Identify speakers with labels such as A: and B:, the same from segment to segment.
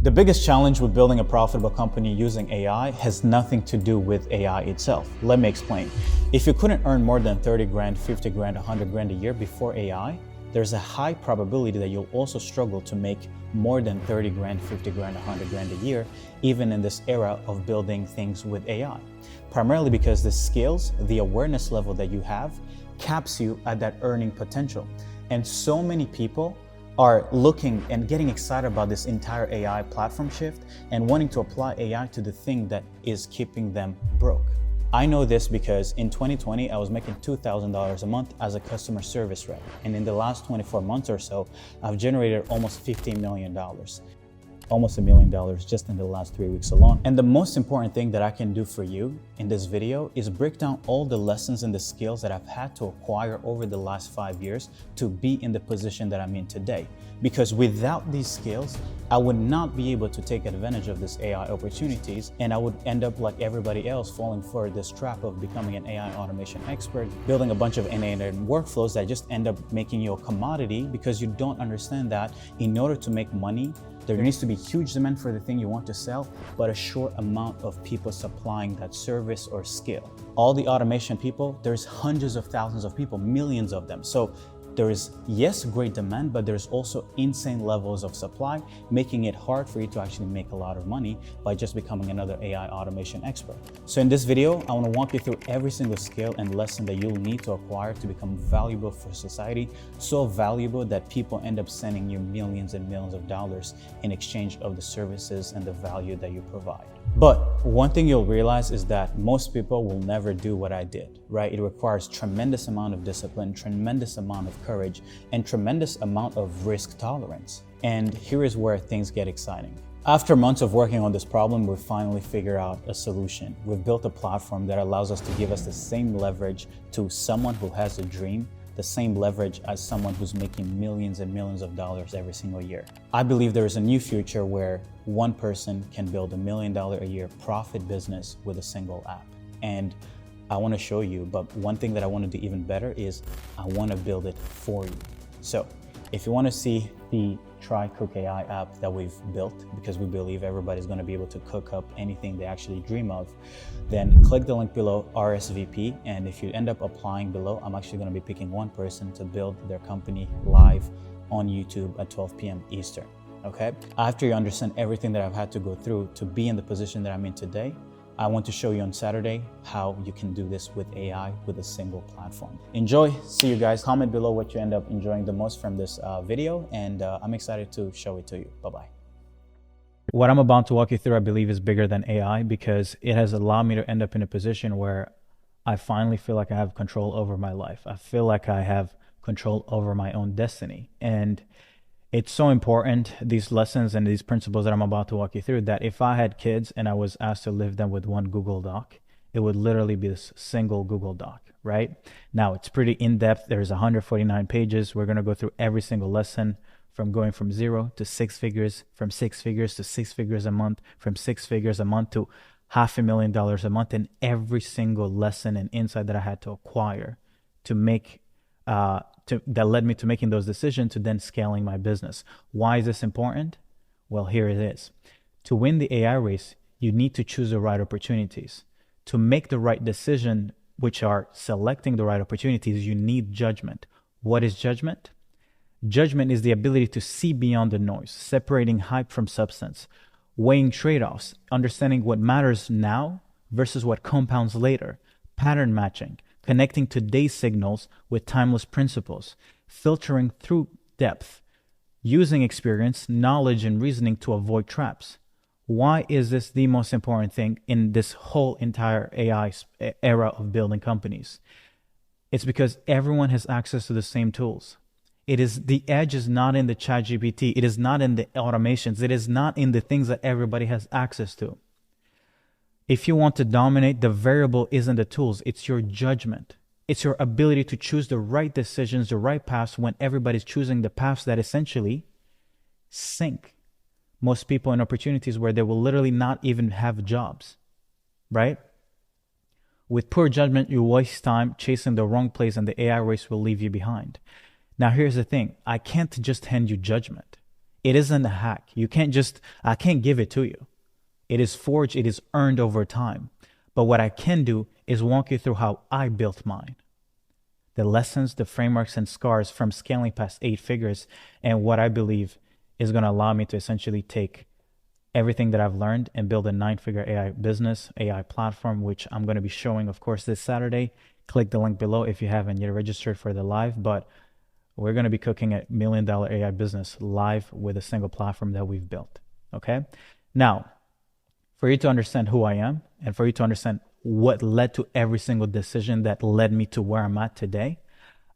A: The biggest challenge with building a profitable company using AI has nothing to do with AI itself. Let me explain. If you couldn't earn more than 30 grand, 50 grand, 100 grand a year before AI, there's a high probability that you'll also struggle to make more than 30 grand, 50 grand, 100 grand a year, even in this era of building things with AI. Primarily because the skills, the awareness level that you have caps you at that earning potential. And so many people are looking and getting excited about this entire AI platform shift and wanting to apply AI to the thing that is keeping them broke. I know this because in 2020, I was making $2,000 a month as a customer service rep. And in the last 24 months or so, I've generated almost $15 million. Almost $1 million just in the last 3 weeks alone. And the most important thing that I can do for you in this video is break down all the lessons and the skills that I've had to acquire over the last 5 years to be in the position that I'm in today. Because without these skills, I would not be able to take advantage of these AI opportunities, and I would end up like everybody else falling for this trap of becoming an AI automation expert, building a bunch of end-to-end workflows that just end up making you a commodity because you don't understand that in order to make money, there needs to be huge demand for the thing you want to sell, but a short amount of people supplying that service or skill. All the automation people, there's hundreds of thousands of people, millions of them. So there is, yes, great demand, but there's also insane levels of supply, making it hard for you to actually make a lot of money by just becoming another AI automation expert. So in this video, I want to walk you through every single skill and lesson that you'll need to acquire to become valuable for society, so valuable that people end up sending you millions and millions of dollars in exchange of the services and the value that you provide. But one thing you'll realize is that most people will never do what I did, right? It requires tremendous amount of discipline, tremendous amount of courage, and tremendous amount of risk tolerance. And here is where things get exciting. After months of working on this problem, we've finally figured out a solution. We've built a platform that allows us to give us the same leverage to someone who has a dream, the same leverage as someone who's making millions and millions of dollars every single year. I believe there is a new future where one person can build $1 million a year profit business with a single app. And I want to show you, but one thing that I want to do even better is I want to build it for you. So if you want to see the Cookook AI app that we've built, because we believe everybody's going to be able to cook up anything they actually dream of, then click the link below, RSVP, and if you end up applying below, I'm actually going to be picking one person to build their company live on YouTube at 12 p.m. Eastern, okay? After you understand everything that I've had to go through to be in the position that I'm in today, I want to show you on Saturday how you can do this with AI with a single platform. Enjoy, see you guys. Comment below what you end up enjoying the most from this video, and I'm excited to show it to you. Bye-bye. What I'm about to walk you through, I believe, is bigger than AI because it has allowed me to end up in a position where I finally feel like I have control over my life. I feel like I have control over my own destiny. And it's so important, these lessons and these principles that I'm about to walk you through, that if I had kids and I was asked to live them with one Google Doc, it would literally be this single Google Doc, right? Now, it's pretty in-depth. There's 149 pages. We're going to go through every single lesson, from going from 0 to 6 figures, from 6 figures to 6 figures a month, from 6 figures a month to $500,000 a month, and every single lesson and insight that I had to acquire to make that led me to making those decisions to then scaling my business. Why is this important? Well, here it is. To win the AI race, you need to choose the right opportunities. To make the right decision, which are selecting the right opportunities, you need judgment. What is judgment? Judgment is the ability to see beyond the noise, separating hype from substance, weighing trade-offs, understanding what matters now versus what compounds later, pattern matching, connecting today's signals with timeless principles, filtering through depth, using experience, knowledge, and reasoning to avoid traps. Why is this the most important thing in this whole entire AI era of building companies? It's because everyone has access to the same tools. The edge is not in the ChatGPT. It is not in the automations. It is not in the things that everybody has access to. If you want to dominate, the variable isn't the tools. It's your judgment. It's your ability to choose the right decisions, the right paths when everybody's choosing the paths that essentially sink most people in opportunities where they will literally not even have jobs, right? With poor judgment, you waste time chasing the wrong place and the AI race will leave you behind. Now, here's the thing. I can't just hand you judgment. It isn't a hack. I can't give it to you. It is forged, it is earned over time. But what I can do is walk you through how I built mine. The lessons, the frameworks, and scars from scaling past 8 figures, and what I believe is going to allow me to essentially take everything that I've learned and build a 9-figure AI business, AI platform, which I'm going to be showing, of course, this Saturday. Click the link below if you haven't yet registered for the live, but we're going to be cooking a $1 million AI business live with a single platform that we've built. Okay. Now, for you to understand who I am and for you to understand what led to every single decision that led me to where I'm at today,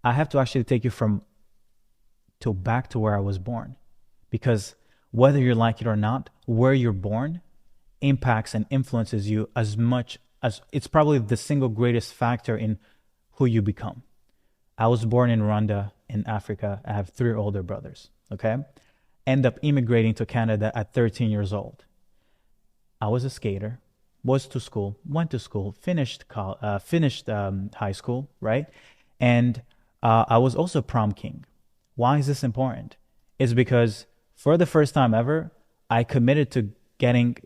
A: I have to actually take you back to where I was born. Because whether you like it or not, where you're born impacts and influences you as much as it's probably the single greatest factor in who you become. I was born in Rwanda in Africa. I have 3 older brothers, okay? End up immigrating to Canada at 13 years old. I was a skater, went to school, finished high school, right? And I was also prom king. Why is this important? It's because for the first time ever, I committed to getting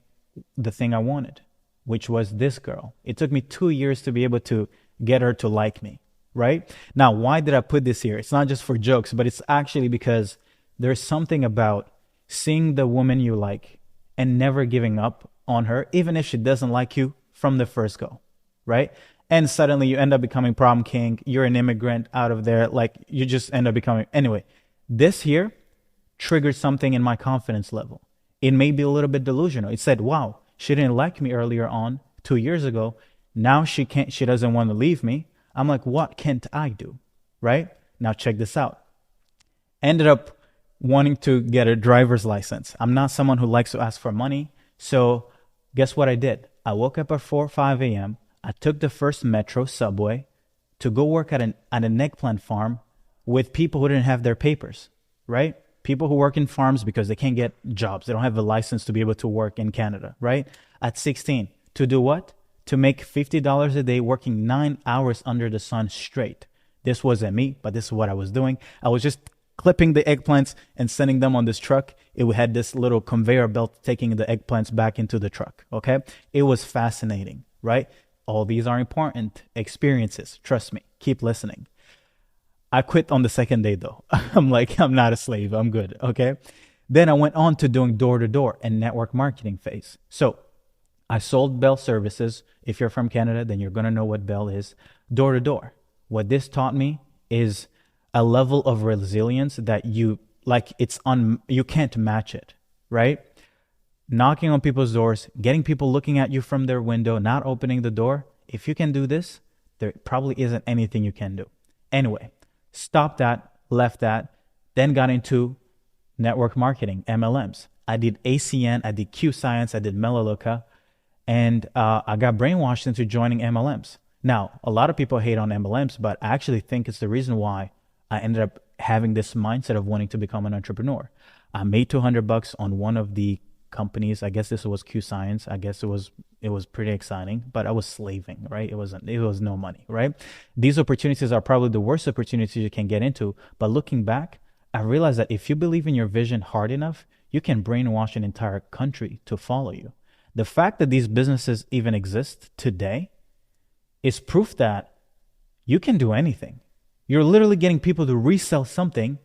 A: the thing I wanted, which was this girl. It took me 2 years to be able to get her to like me, right? Now, why did I put this here? It's not just for jokes, but it's actually because there's something about seeing the woman you like and never giving up on her, even if she doesn't like you from the first go, right? And suddenly you end up becoming prom king. You're an immigrant out of there. Like you just end up becoming, anyway, this here triggered something in my confidence level. It may be a little bit delusional. It said, wow, she didn't like me earlier on 2 years ago. Now she doesn't want to leave me. I'm like, what can't I do? Right? Now check this out. Ended up wanting to get a driver's license. I'm not someone who likes to ask for money. So guess what I did? I woke up at 4 or 5 a.m. I took the first metro subway to go work at an eggplant farm with people who didn't have their papers, right? People who work in farms because they can't get jobs. They don't have a license to be able to work in Canada, right? At 16. To do what? To make $50 a day working 9 hours under the sun straight. This wasn't me, but this is what I was doing. I was just clipping the eggplants and sending them on this truck. It had this little conveyor belt taking the eggplants back into the truck, okay? It was fascinating, right? All these are important experiences. Trust me. Keep listening. I quit on the second day though. I'm like, I'm not a slave. I'm good, okay? Then I went on to doing door-to-door and network marketing phase. So I sold Bell services. If you're from Canada, then you're going to know what Bell is. Door-to-door. What this taught me is a level of resilience that you can't match it, right? Knocking on people's doors, getting people looking at you from their window, not opening the door. If you can do this, there probably isn't anything you can do. Anyway, stopped that, left that, then got into network marketing, MLMs. I did ACN, I did Q Science, I did Melaleuca, and I got brainwashed into joining MLMs. Now, a lot of people hate on MLMs, but I actually think it's the reason why I ended up having this mindset of wanting to become an entrepreneur. I made $200 on one of the companies. I guess this was Q Science. I guess it was pretty exciting, but I was slaving, right? It was no money, right? These opportunities are probably the worst opportunities you can get into. But looking back, I realized that if you believe in your vision hard enough, you can brainwash an entire country to follow you. The fact that these businesses even exist today is proof that you can do anything. You're literally getting people to resell something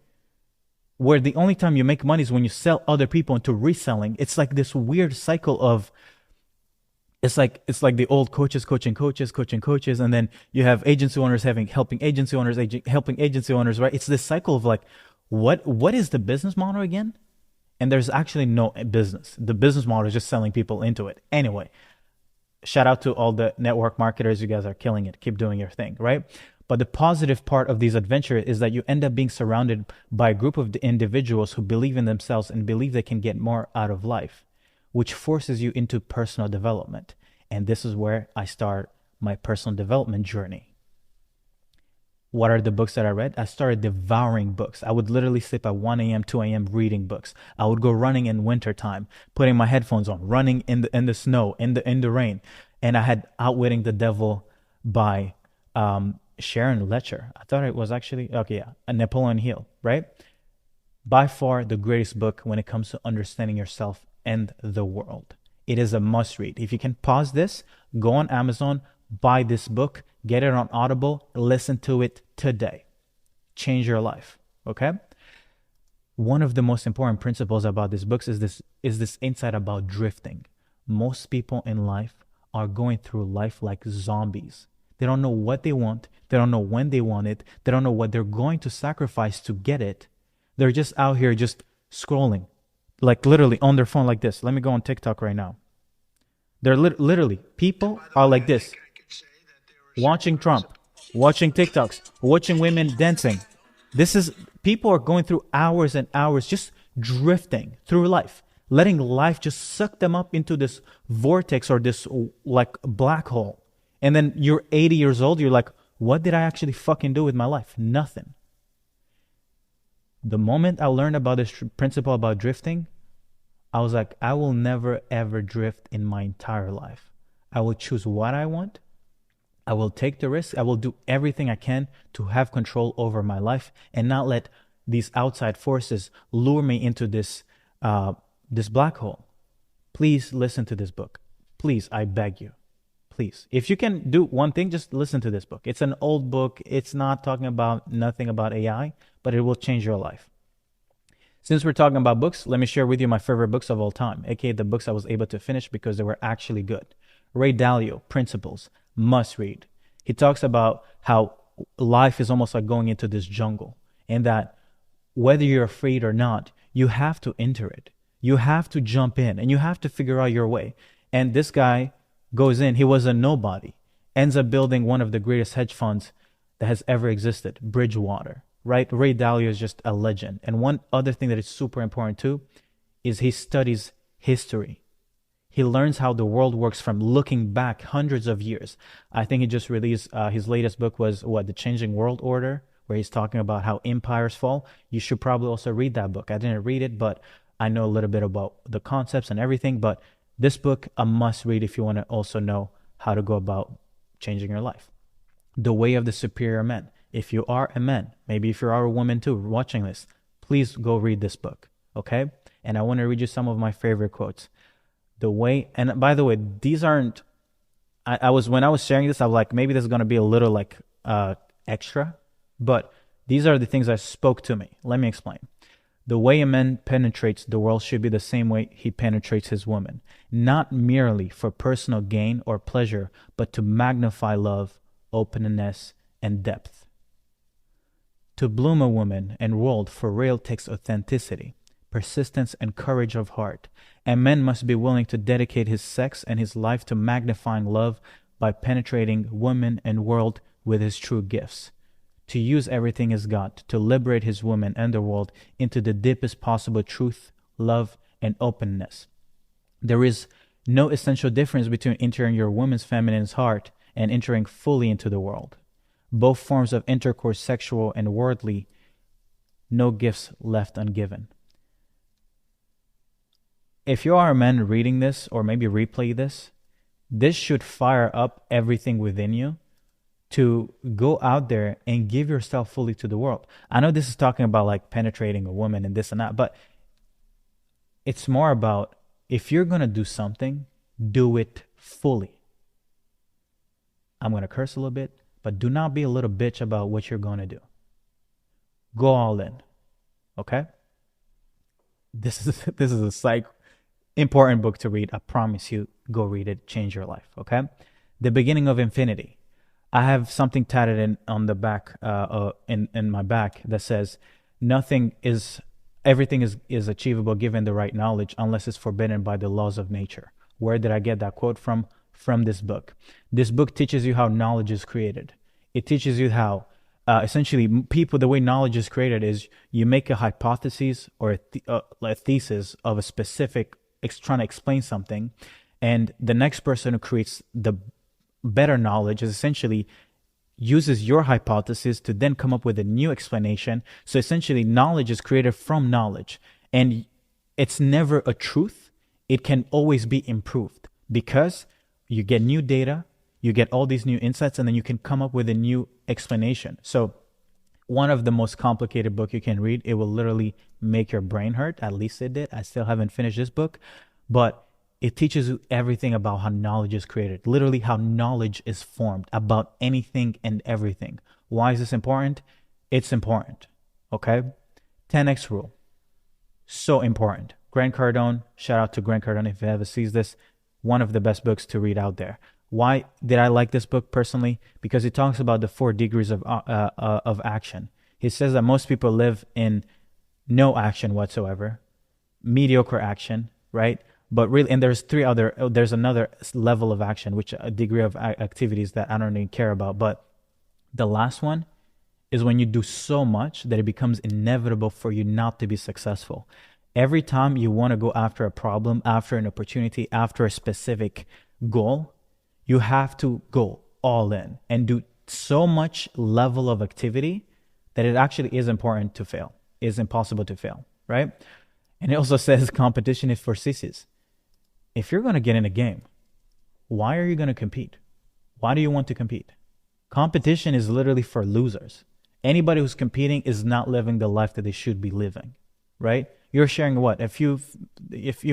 A: where the only time you make money is when you sell other people into reselling. It's like this weird cycle of, it's like the old coaches coaching coaches, and then you have agency owners helping agency owners, right? It's this cycle of like, what is the business model again? And there's actually no business. The business model is just selling people into it. Anyway, shout out to all the network marketers. You guys are killing it. Keep doing your thing, right? But the positive part of these adventures is that you end up being surrounded by a group of individuals who believe in themselves and believe they can get more out of life, which forces you into personal development. And this is where I start my personal development journey. What are the books that I read? I started devouring books. I would literally sleep at 1 a.m., 2 a.m. reading books. I would go running in wintertime, putting my headphones on, running in the snow, in the rain. And I had Outwitting the Devil by Sharon Lecher. I thought it was actually, okay, yeah, Napoleon Hill, right? By far the greatest book when it comes to understanding yourself and the world. It is a must read. If you can pause this, go on Amazon, buy this book, get it on Audible, listen to it today. Change your life, okay? One of the most important principles about these books is this insight about drifting. Most people in life are going through life like zombies. They don't know what they want. They don't know when they want it. They don't know what they're going to sacrifice to get it. They're just out here just scrolling, like literally on their phone like this. Let me go on TikTok right now. They're literally, people are like this, watching Trump, watching TikToks, watching women dancing. People are going through hours and hours just drifting through life, letting life just suck them up into this vortex or this like black hole. And then you're 80 years old, you're like, what did I actually fucking do with my life? Nothing. The moment I learned about this principle about drifting, I was like, I will never ever drift in my entire life. I will choose what I want. I will take the risk. I will do everything I can to have control over my life and not let these outside forces lure me into this black hole. Please listen to this book. Please, I beg you. Please. If you can do one thing, just listen to this book. It's an old book. It's not talking about nothing about AI, but it will change your life. Since we're talking about books, let me share with you my favorite books of all time, aka the books I was able to finish because they were actually good. Ray Dalio, Principles, must read. He talks about how life is almost like going into this jungle, and that whether you're afraid or not, you have to enter it. You have to jump in and you have to figure out your way. And this guy goes in, he was a nobody, ends up building one of the greatest hedge funds that has ever existed, Bridgewater, right? Ray Dalio is just a legend. And one other thing that is super important too is he studies history. He learns how the world works from looking back hundreds of years. I think he just released his latest book was The Changing World Order, where he's talking about how empires fall. You should probably also read that book. I didn't read it, but I know a little bit about the concepts and everything. But this book, a must read if you want to also know how to go about changing your life. The Way of the Superior Man. If you are a man, maybe if you are a woman too watching this, please go read this book, okay? And I want to read you some of my favorite quotes. The way, and by the way, these aren't, when I was sharing this, I was like, maybe this is going to be a little like extra, but these are the things that spoke to me. Let me explain. The way a man penetrates the world should be the same way he penetrates his woman, not merely for personal gain or pleasure, but to magnify love, openness, and depth. To bloom a woman and world for real takes authenticity, persistence, and courage of heart. A man must be willing to dedicate his sex and his life to magnifying love by penetrating woman and world with his true gifts. To use everything he's got to liberate his woman and the world into the deepest possible truth, love, and openness. There is no essential difference between entering your woman's feminine's heart and entering fully into the world. Both forms of intercourse, sexual and worldly, no gifts left ungiven. If you are a man reading this, or maybe replay this should fire up everything within you to go out there and give yourself fully to the world. I know this is talking about like penetrating a woman and this and that, but it's more about if you're going to do something, do it fully. I'm going to curse a little bit, but do not be a little bitch about what you're going to do. Go all in. Okay? This is a important book to read. I promise you, go read it, change your life. Okay? The Beginning of Infinity. I have something tatted in on the back, in my back that says, everything is achievable given the right knowledge, unless it's forbidden by the laws of nature. Where did I get that quote from? From this book. This book teaches you how knowledge is created. It teaches you how, essentially, the way knowledge is created is you make a hypothesis or a thesis of a specific, trying to explain something, and the next person who creates the better knowledge is essentially uses your hypothesis to then come up with a new explanation. So essentially, knowledge is created from knowledge, and it's never a truth. It can always be improved because you get new data, you get all these new insights, and then you can come up with a new explanation. So one of the most complicated book you can read. It will literally make your brain hurt. At least it did. I still haven't finished this book, but it teaches you everything about how knowledge is created, literally how knowledge is formed about anything and everything. Why is this important? It's important, okay? 10x rule, so important. Grant Cardone, shout out to Grant Cardone if you ever sees this, one of the best books to read out there. Why did I like this book personally? Because it talks about the 4 degrees of action. He says that most people live in no action whatsoever, mediocre action, right? But really, and there's another level of action, which a degree of activities that I don't even care about. But the last one is when you do so much that it becomes inevitable for you not to be successful. Every time you want to go after a problem, after an opportunity, after a specific goal, you have to go all in and do so much level of activity that it actually is important to fail, is impossible to fail, right? And it also says competition is for sissies. If you're going to get in a game, why are you going to compete? Why do you want to compete? Competition is literally for losers. Anybody who's competing is not living the life that they should be living, right? You're sharing what? A few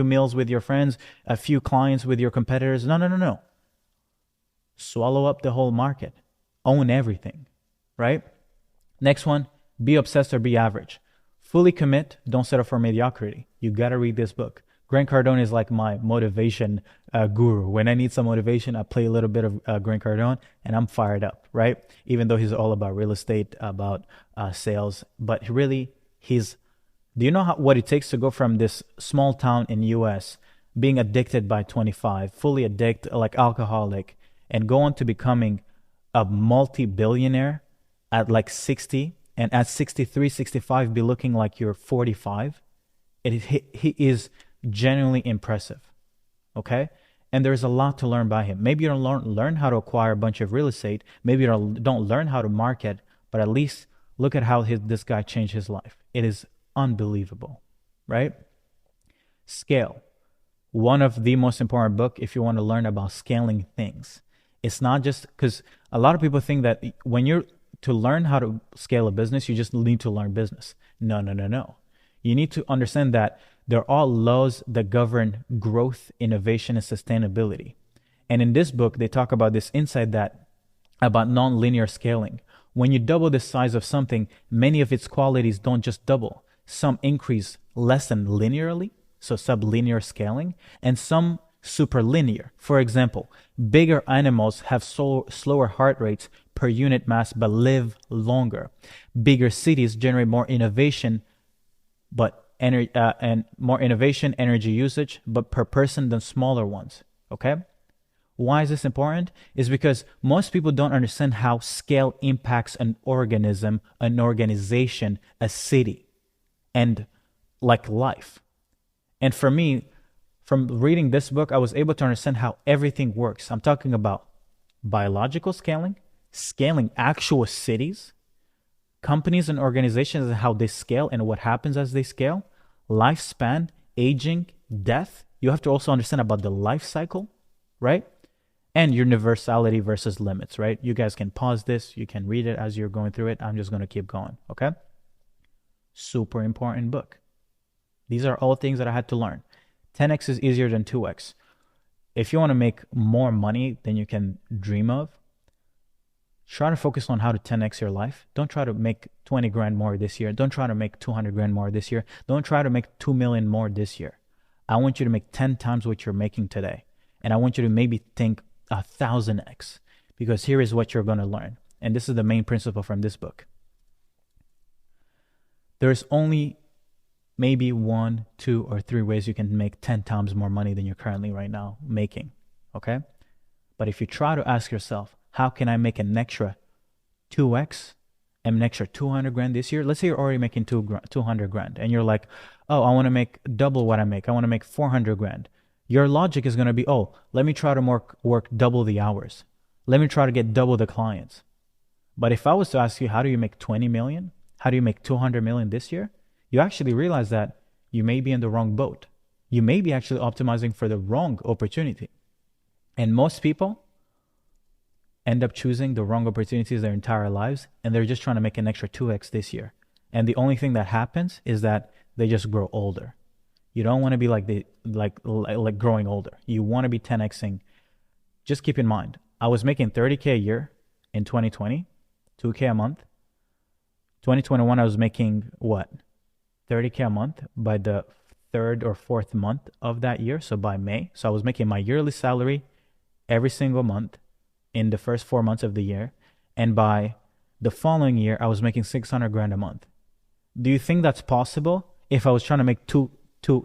A: meals with your friends, a few clients with your competitors. No. Swallow up the whole market. Own everything, right? Next one, be obsessed or be average. Fully commit, don't settle for mediocrity. You got to read this book. Grant Cardone is like my motivation guru. When I need some motivation, I play a little bit of Grant Cardone and I'm fired up, right? Even though he's all about real estate, about sales, but really do you know what it takes to go from this small town in US, being addicted by 25, fully addicted, like alcoholic, and go on to becoming a multi-billionaire at like 60, and at 63, 65 be looking like you're 45? He is genuinely impressive, okay? And there's a lot to learn by him. Maybe you don't learn how to acquire a bunch of real estate. Maybe you don't learn how to market, but at least look at how this guy changed his life. It is unbelievable, right? Scale. One of the most important book if you want to learn about scaling things. It's not just because a lot of people think that when you're to learn how to scale a business, you just need to learn business. No. You need to understand that there are laws that govern growth, innovation, and sustainability. And in this book, they talk about this insight about non-linear scaling. When you double the size of something, many of its qualities don't just double. Some increase less than linearly, so sublinear scaling, and some superlinear. For example, bigger animals have slower heart rates per unit mass but live longer. Bigger cities generate more innovation, energy usage, but per person than smaller ones. Okay? Why is this important? Is because most people don't understand how scale impacts an organism, an organization, a city, and like life. And for me, from reading this book, I was able to understand how everything works. I'm talking about biological scaling actual cities, companies and organizations and how they scale and what happens as they scale, lifespan, aging, death. You have to also understand about the life cycle, right? And universality versus limits, right? You guys can pause this. You can read it as you're going through it. I'm just going to keep going, okay? Super important book. These are all things that I had to learn. 10x is easier than 2x. If you want to make more money than you can dream of, try to focus on how to 10x your life. Don't try to make 20 grand more this year. Don't try to make 200 grand more this year. Don't try to make 2 million more this year. I want you to make 10 times what you're making today. And I want you to maybe think 1,000x, because here is what you're going to learn. And this is the main principle from this book. There's only maybe 1, 2, or 3 ways you can make 10 times more money than you're currently right now making, okay? But if you try to ask yourself, how can I make an extra 2x and an extra 200 grand this year? Let's say you're already making 200 grand and you're like, oh, I want to make double what I make. I want to make 400 grand. Your logic is going to be, oh, let me try to work double the hours. Let me try to get double the clients. But if I was to ask you, how do you make 20 million? How do you make 200 million this year? You actually realize that you may be in the wrong boat. You may be actually optimizing for the wrong opportunity. And most people, end up choosing the wrong opportunities their entire lives, and they're just trying to make an extra 2x this year. And the only thing that happens is that they just grow older. You don't want to be like growing older. You want to be 10xing. Just keep in mind, I was making 30K a year in 2020, 2K a month. 2021, I was making what? 30K a month by the third or fourth month of that year. So by May. So I was making my yearly salary every single month in the first 4 months of the year. And by the following year, I was making 600 grand a month. Do you think that's possible if I was trying to make two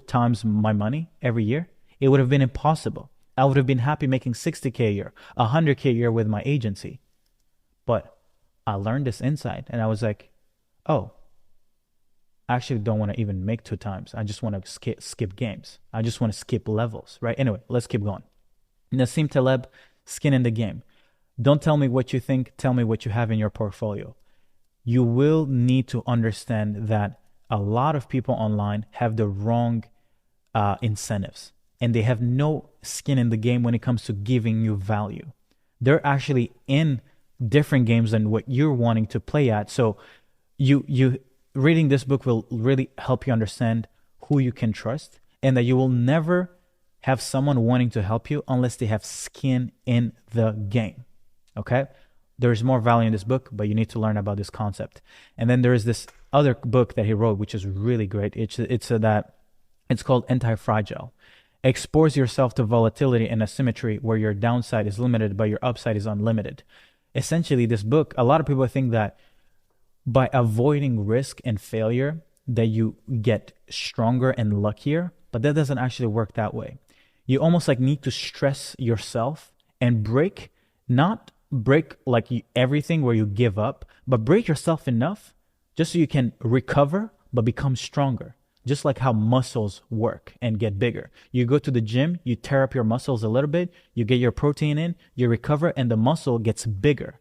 A: times my money every year? It would have been impossible. I would have been happy making 60K a year, 100K a year with my agency. But I learned this insight and I was like, oh, I actually don't want to even make 2 times. I just want to skip games. I just want to skip levels, right? Anyway, let's keep going. Nassim Taleb, skin in the game. Don't tell me what you think. Tell me what you have in your portfolio. You will need to understand that a lot of people online have the wrong incentives, and they have no skin in the game when it comes to giving you value. They're actually in different games than what you're wanting to play at. So you reading this book will really help you understand who you can trust, and that you will never have someone wanting to help you unless they have skin in the game. Okay? There's more value in this book, but you need to learn about this concept. And then there is this other book that he wrote, which is really great. It's called Anti-Fragile. Expose yourself to volatility and asymmetry where your downside is limited, but your upside is unlimited. Essentially, this book, a lot of people think that by avoiding risk and failure, that you get stronger and luckier, but that doesn't actually work that way. You almost like need to stress yourself and not break like everything where you give up, but break yourself enough just so you can recover but become stronger. Just like how muscles work and get bigger. You go to the gym, you tear up your muscles a little bit, you get your protein in, you recover, and the muscle gets bigger.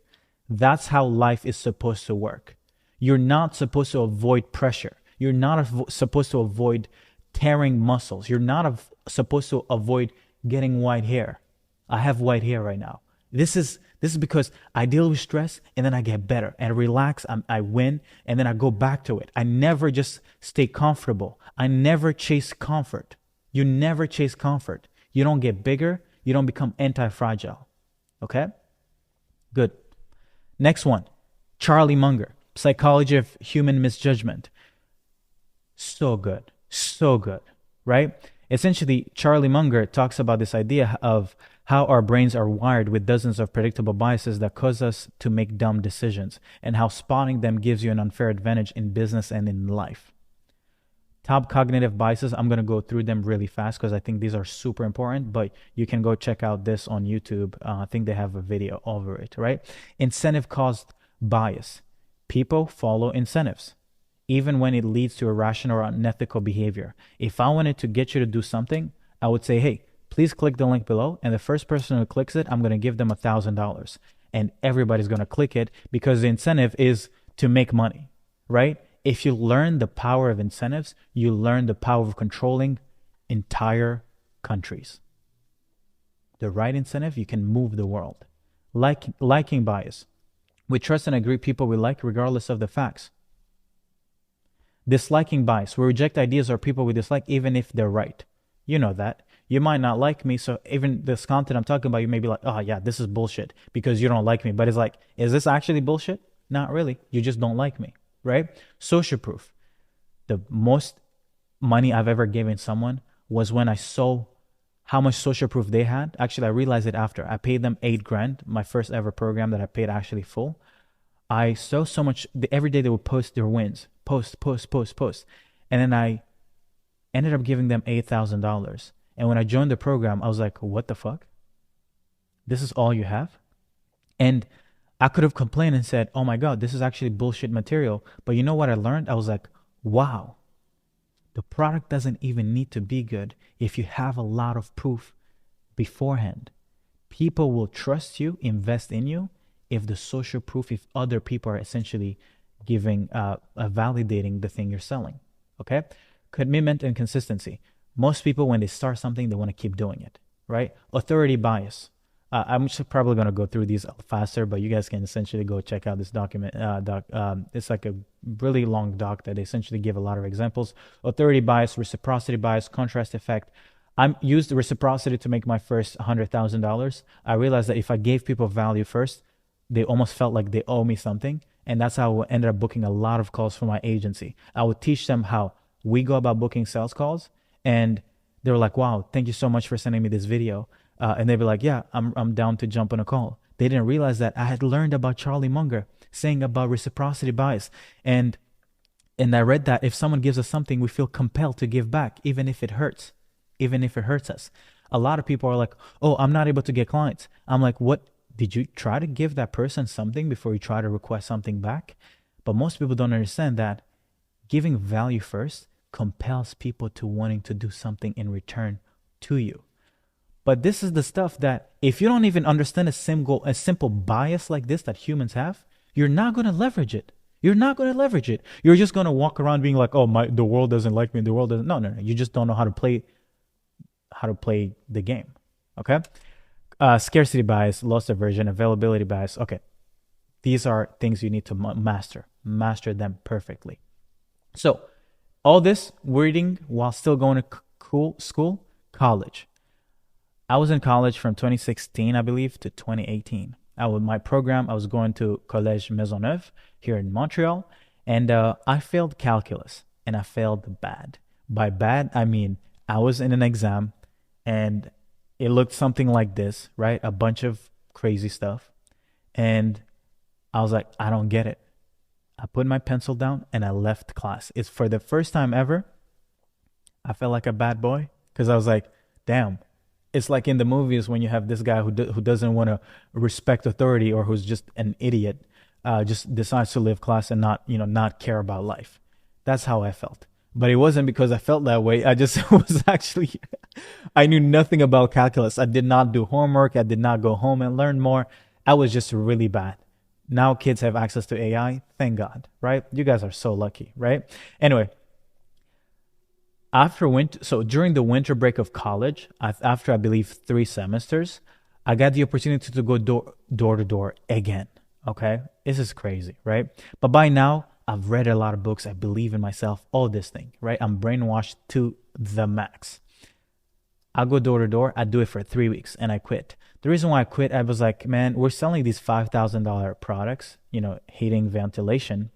A: That's how life is supposed to work. You're not supposed to avoid pressure. You're not supposed to avoid tearing muscles. You're not supposed to avoid getting white hair. I have white hair right now. This is because I deal with stress and then I get better and relax. I win and then I go back to it. I never just stay comfortable. I never chase comfort. You never chase comfort. You don't get bigger. You don't become anti-fragile. Okay? Good. Next one. Charlie Munger, Psychology of Human Misjudgment. So good. So good. Right? Essentially, Charlie Munger talks about this idea of how our brains are wired with dozens of predictable biases that cause us to make dumb decisions, and how spotting them gives you an unfair advantage in business and in life. Top cognitive biases, I'm going to go through them really fast because I think these are super important, but you can go check out this on YouTube. I think they have a video over it, right? Incentive-caused bias. People follow incentives, even when it leads to irrational or unethical behavior. If I wanted to get you to do something, I would say, hey, please click the link below, and the first person who clicks it, I'm going to give them $1,000. And everybody's going to click it because the incentive is to make money, right? If you learn the power of incentives, you learn the power of controlling entire countries. The right incentive, you can move the world. Liking bias. We trust and agree people we like regardless of the facts. Disliking bias. We reject ideas or people we dislike even if they're right. You know that. You might not like me, so even this content I'm talking about, you may be like, oh yeah, this is bullshit because you don't like me. But it's like, is this actually bullshit? Not really. You just don't like me, right? Social proof. The most money I've ever given someone was when I saw how much social proof they had. Actually, I realized it after. I paid them $8,000, my first ever program that I paid actually full. I saw so much, every day they would post their wins. Post. And then I ended up giving them $8,000. And when I joined the program, I was like, what the fuck? This is all you have? And I could have complained and said, oh my God, this is actually bullshit material. But you know what I learned? I was like, wow, the product doesn't even need to be good if you have a lot of proof beforehand. People will trust you, invest in you, if the social proof, if other people are essentially giving, validating the thing you're selling. Okay? Commitment and consistency. Most people, when they start something, they want to keep doing it, right? Authority bias. I'm just probably going to go through these faster, but you guys can essentially go check out this document. It's like a really long doc that they essentially give a lot of examples. Authority bias, reciprocity bias, contrast effect. I'm used the reciprocity to make my first $100,000. I realized that if I gave people value first, they almost felt like they owe me something. And that's how I ended up booking a lot of calls for my agency. I would teach them how we go about booking sales calls. And they were like, wow, thank you so much for sending me this video. And they'd be like, yeah, I'm down to jump on a call. They didn't realize that I had learned about Charlie Munger saying about reciprocity bias. And I read that if someone gives us something, we feel compelled to give back, even if it hurts, even if it hurts us. A lot of people are like, oh, I'm not able to get clients. I'm like, what? Did you try to give that person something before you try to request something back? But most people don't understand that giving value first compels people to wanting to do something in return to you. But this is the stuff that if you don't even understand a simple bias like this that humans have, you're not going to leverage it. You're not going to leverage it. You're just going to walk around being like, oh, the world doesn't like me. The world doesn't. No. You just don't know how to play the game. Okay. Scarcity bias, loss aversion, availability bias. Okay. These are things you need to master them perfectly. So all this reading while still going to school, college. I was in college from 2016, I believe, to 2018. My program, I was going to Collège Maisonneuve here in Montreal, and I failed calculus, and I failed bad. By bad, I mean I was in an exam, and it looked something like this, right? A bunch of crazy stuff, and I was like, I don't get it. I put my pencil down, and I left class. It's for the first time ever, I felt like a bad boy, because I was like, damn. It's like in the movies when you have this guy who doesn't want to respect authority, or who's just an idiot, just decides to live class and not care about life. That's how I felt. But it wasn't because I felt that way. I just was actually, I knew nothing about calculus. I did not do homework. I did not go home and learn more. I was just really bad. Now kids have access to AI. Thank God, right? You guys are so lucky, right? Anyway. During the winter break of college, after I believe 3 semesters, I got the opportunity to go door to door again. Okay, this is crazy, right? But by now, I've read a lot of books. I believe in myself. All this thing, right? I'm brainwashed to the max. I go door to door. I do it for 3 weeks, and I quit. The reason why I quit, I was like, man, we're selling these $5,000 products, heating, ventilation,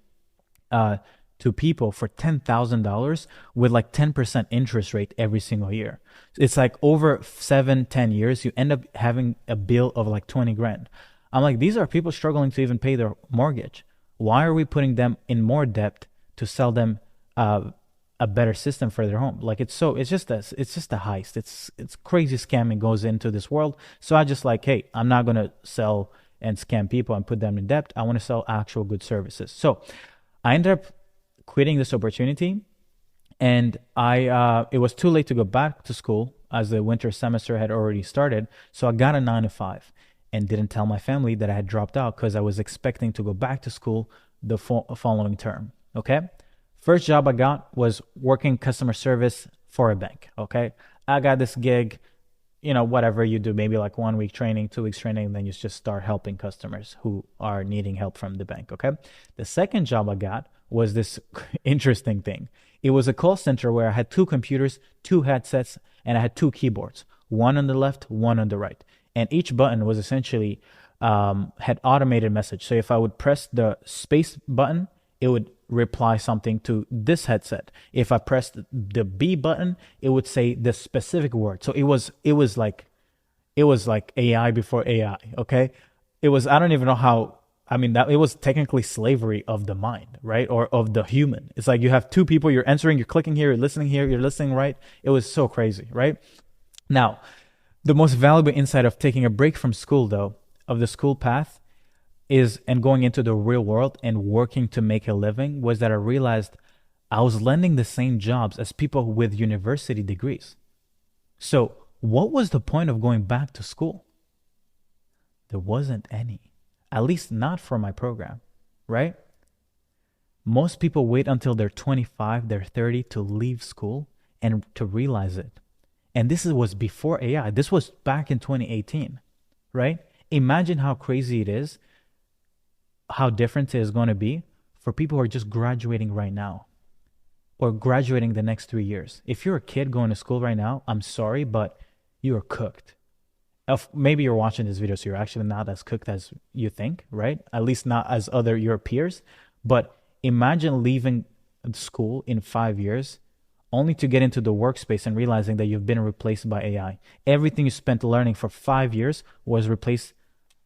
A: to people for $10,000 with like 10% interest rate every single year. It's like over 7-10 years, you end up having a bill of like 20 grand. I'm like, these are people struggling to even pay their mortgage. Why are we putting them in more debt to sell them a better system for their home? Like it's just a heist. It's crazy scamming goes into this world. So I just like, hey, I'm not going to sell and scam people and put them in debt. I want to sell actual good services. So I ended up quitting this opportunity, and it was too late to go back to school as the winter semester had already started. So I got a 9-to-5 and didn't tell my family that I had dropped out because I was expecting to go back to school the following term. Okay. First job I got was working customer service for a bank. Okay. I got this gig, whatever you do, maybe like 1 week training, 2 weeks training, and then you just start helping customers who are needing help from the bank. Okay. The second job I got was this interesting thing. It was a call center where I had 2 computers, 2 headsets, and I had 2 keyboards, one on the left, one on the right. And each button was essentially had automated message. So if I would press the space button, it would reply something to this headset. If I pressed the B button, it would say the specific word. So it was like AI before AI. Okay. I don't even know how. That it was technically slavery of the mind, right? Or of the human. It's like you have 2 people, you're answering, you're clicking here, you're listening right. It was so crazy, right? Now, the most valuable insight of taking a break from school, though, of the school path and going into the real world and working to make a living, was that I realized I was landing the same jobs as people with university degrees. So what was the point of going back to school? There wasn't any. At least not for my program, right? Most people wait until they're 25, they're 30 to leave school and to realize it. And this was before AI. This was back in 2018, right? Imagine how crazy it is, how different it is going to be for people who are just graduating right now or graduating the next 3 years. If you're a kid going to school right now, I'm sorry, but you are cooked. Maybe you're watching this video, so you're actually not as cooked as you think, right? At least not as other your peers. But imagine leaving school in 5 years only to get into the workspace and realizing that you've been replaced by AI. Everything you spent learning for 5 years was replaced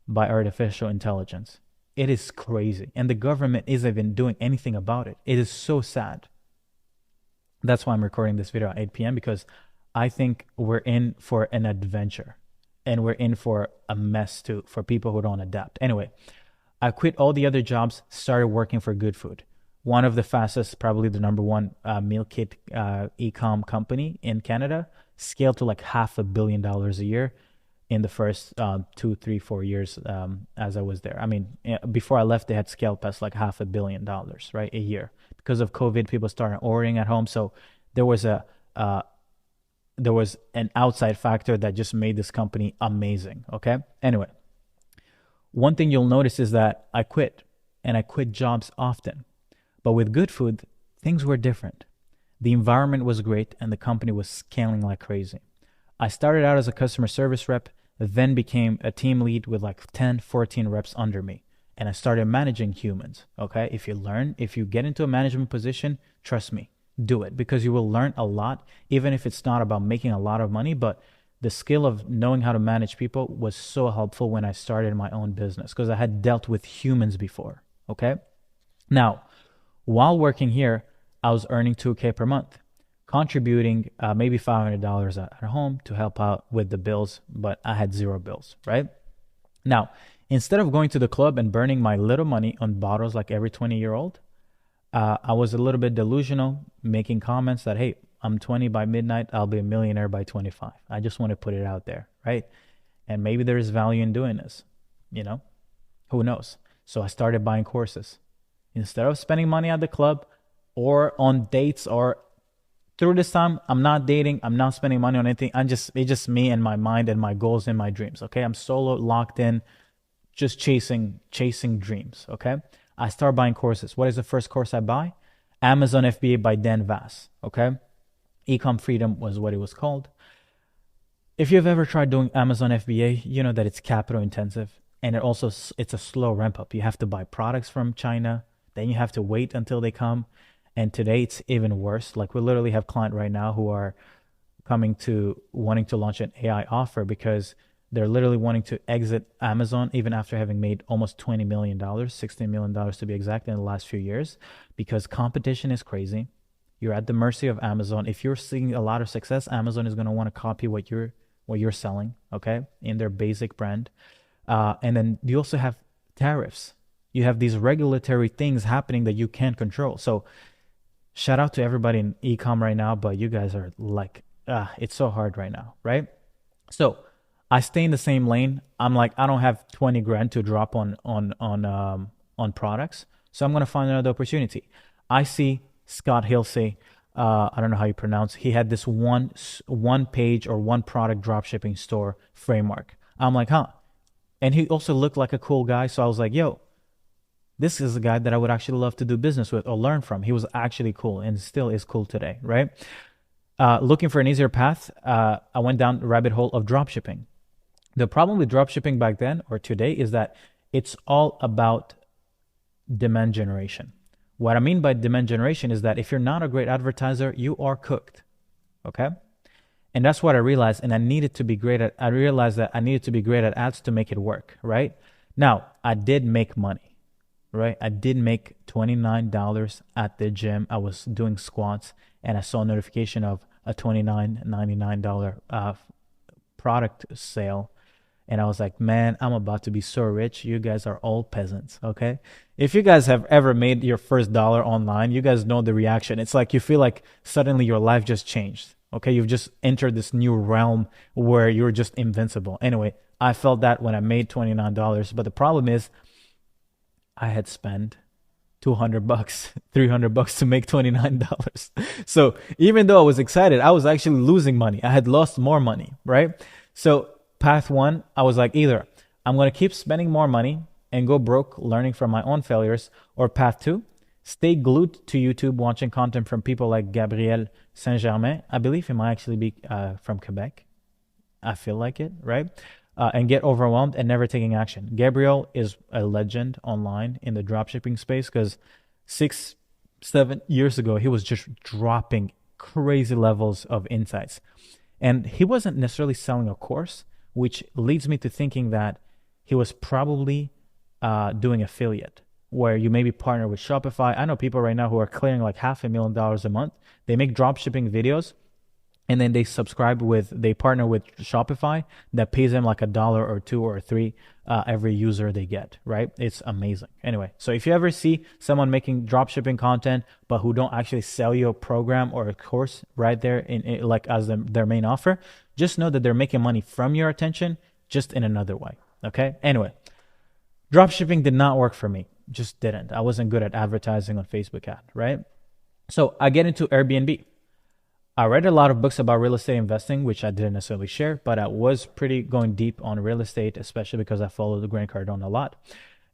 A: by artificial intelligence. It is crazy. And the government isn't even doing anything about it. It is so sad. That's why I'm recording this video at 8 p.m. because I think we're in for an adventure. And we're in for a mess too, for people who don't adapt. Anyway, I quit all the other jobs, started working for Good Food. One of the fastest, probably the number one meal kit e-com company in Canada, scaled to like $500 million a year in the first 2, 3, 4 years as I was there. I mean, before I left, they had scaled past like $500 million, right, a year. Because of COVID, people started ordering at home. So there was an outside factor that just made this company amazing, okay? Anyway, one thing you'll notice is that I quit, and I quit jobs often. But with Good Food, things were different. The environment was great, and the company was scaling like crazy. I started out as a customer service rep, then became a team lead with like 10, 14 reps under me. And I started managing humans, okay? If you get into a management position, trust me, do it, because you will learn a lot, even if it's not about making a lot of money. But the skill of knowing how to manage people was so helpful when I started my own business, because I had dealt with humans before, okay? Now, while working here, I was earning $2,000 per month, contributing maybe $500 at home to help out with the bills, but I had zero bills, right? Now, instead of going to the club and burning my little money on bottles like every 20-year-old, I was a little bit delusional, making comments that, hey, I'm 20 by midnight, I'll be a millionaire by 25. I just want to put it out there, right? And maybe there is value in doing this, who knows? So I started buying courses. Instead of spending money at the club or on dates, or through this time, I'm not dating, I'm not spending money on anything. It's just me and my mind and my goals and my dreams, okay? I'm solo, locked in, just chasing dreams, okay? I start buying courses. What is the first course I buy? Amazon FBA by Dan Vass, okay? Ecom Freedom was what it was called. If you've ever tried doing Amazon FBA, you know that it's capital intensive, and it's a slow ramp up. You have to buy products from China, then you have to wait until they come. And today it's even worse. Like, we literally have clients right now who are wanting to launch an AI offer because they're literally wanting to exit Amazon even after having made almost $20 million, $16 million to be exact, in the last few years, because competition is crazy. You're at the mercy of Amazon. If you're seeing a lot of success, Amazon is going to want to copy what you're selling, okay, in their basic brand. And then you also have tariffs. You have these regulatory things happening that you can't control. So shout out to everybody in e-com right now, but you guys are like, it's so hard right now, right? So I stay in the same lane. I'm like, I don't have 20 grand to drop on products, so I'm gonna find another opportunity. I see Scott Hilsey, I don't know how you pronounce. He had this one page or one product dropshipping store framework. I'm like, huh? And he also looked like a cool guy, so I was like, yo, this is a guy that I would actually love to do business with or learn from. He was actually cool and still is cool today, right? Looking for an easier path, I went down the rabbit hole of dropshipping. The problem with dropshipping back then or today is that it's all about demand generation. What I mean by demand generation is that if you're not a great advertiser, you are cooked, okay? And that's what I realized, and I realized that I needed to be great at ads to make it work, right? Now, I did make money, right? I did make $29 at the gym. I was doing squats, and I saw a notification of a $29.99 product sale. And I was like, man, I'm about to be so rich. You guys are all peasants, okay? If you guys have ever made your first dollar online, you guys know the reaction. It's like you feel like suddenly your life just changed, okay? You've just entered this new realm where you're just invincible. Anyway, I felt that when I made $29. But the problem is I had spent $200, $300 to make $29. So even though I was excited, I was actually losing money. I had lost more money, right? So path one, I was like, either I'm going to keep spending more money and go broke learning from my own failures, or path two, stay glued to YouTube watching content from people like Gabriel Saint-Germain. I believe he might actually be from Quebec. I feel like it, right? And get overwhelmed and never taking action. Gabriel is a legend online in the dropshipping space because 6-7 years ago, he was just dropping crazy levels of insights. And he wasn't necessarily selling a course, which leads me to thinking that he was probably doing affiliate, where you maybe partner with Shopify. I know people right now who are clearing like $500,000 a month. They make dropshipping videos, and then they partner with Shopify that pays them like $1 or $2 or $3 every user they get, right? It's amazing. Anyway, so if you ever see someone making dropshipping content, but who don't actually sell you a program or a course right there in like as their main offer, just know that they're making money from your attention, just in another way, okay? Anyway, dropshipping did not work for me. Just didn't. I wasn't good at advertising on Facebook ad, right? So I get into Airbnb. I read a lot of books about real estate investing, which I didn't necessarily share, but I was pretty going deep on real estate, especially because I followed Grant Cardone a lot.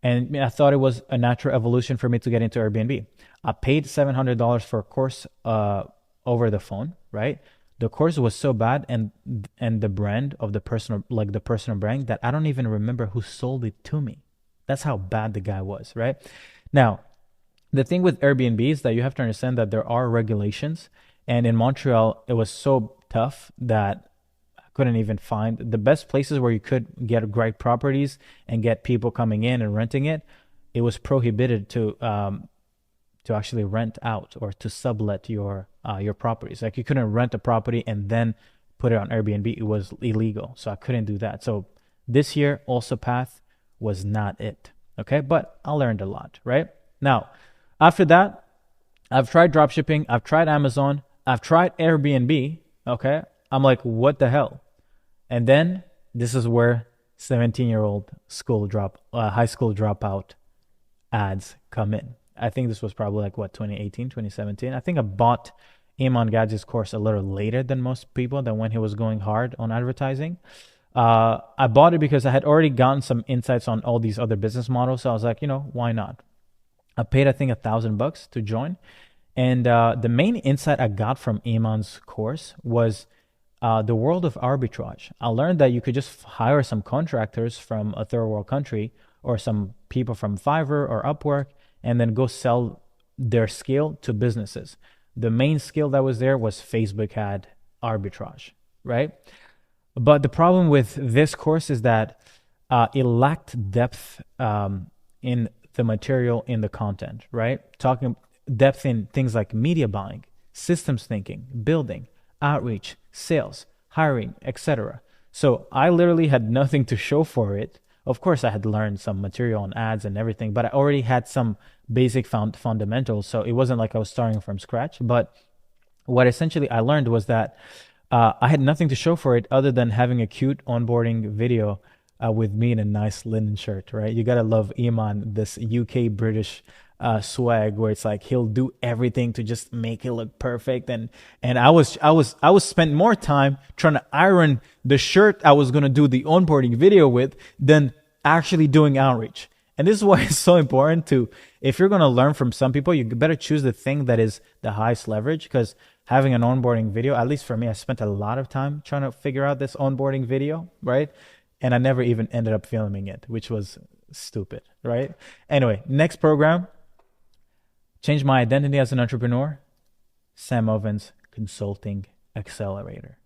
A: And I thought it was a natural evolution for me to get into Airbnb. I paid $700 for a course over the phone, right? The course was so bad, and the brand of the personal brand, that I don't even remember who sold it to me. That's how bad the guy was, right? Now, the thing with Airbnb is that you have to understand that there are regulations. And in Montreal, it was so tough that I couldn't even find the best places where you could get great properties and get people coming in and renting it. It was prohibited to actually rent out or to sublet your properties. Like you couldn't rent a property and then put it on Airbnb. It was illegal, so I couldn't do that. So this year, also path was not it. Okay, but I learned a lot, right? Now, after that, I've tried dropshipping, I've tried Amazon, I've tried Airbnb, okay? I'm like, what the hell? And then this is where 17-year-old high school dropout ads come in. I think this was probably like, 2018, 2017? I think I bought Iman Gadget's course a little later than most people, than when he was going hard on advertising. I bought it because I had already gotten some insights on all these other business models. So I was like, why not? I paid, I think, $1,000 to join. And the main insight I got from Iman's course was the world of arbitrage. I learned that you could just hire some contractors from a third world country or some people from Fiverr or Upwork and then go sell their skill to businesses. The main skill that was there was Facebook ad arbitrage, right? But the problem with this course is that it lacked depth in the material, in the content, right? Talking depth in things like media buying, systems thinking, building, outreach, sales, hiring, etc. So I literally had nothing to show for it. Of course, I had learned some material on ads and everything, but I already had some basic fundamentals. So it wasn't like I was starting from scratch. But what essentially I learned was that I had nothing to show for it other than having a cute onboarding video with me in a nice linen shirt, right? You gotta love Iman, this UK British swag, where it's like he'll do everything to just make it look perfect. And I was spent more time trying to iron the shirt I was gonna do the onboarding video with than actually doing outreach. And this is why it's so important to, if you're gonna learn from some people, you better choose the thing that is the highest leverage, because having an onboarding video, at least for me, I spent a lot of time trying to figure out this onboarding video, right? And I never even ended up filming it, which was stupid, right? Anyway, next program, change my identity as an entrepreneur, Sam Ovens Consulting Accelerator,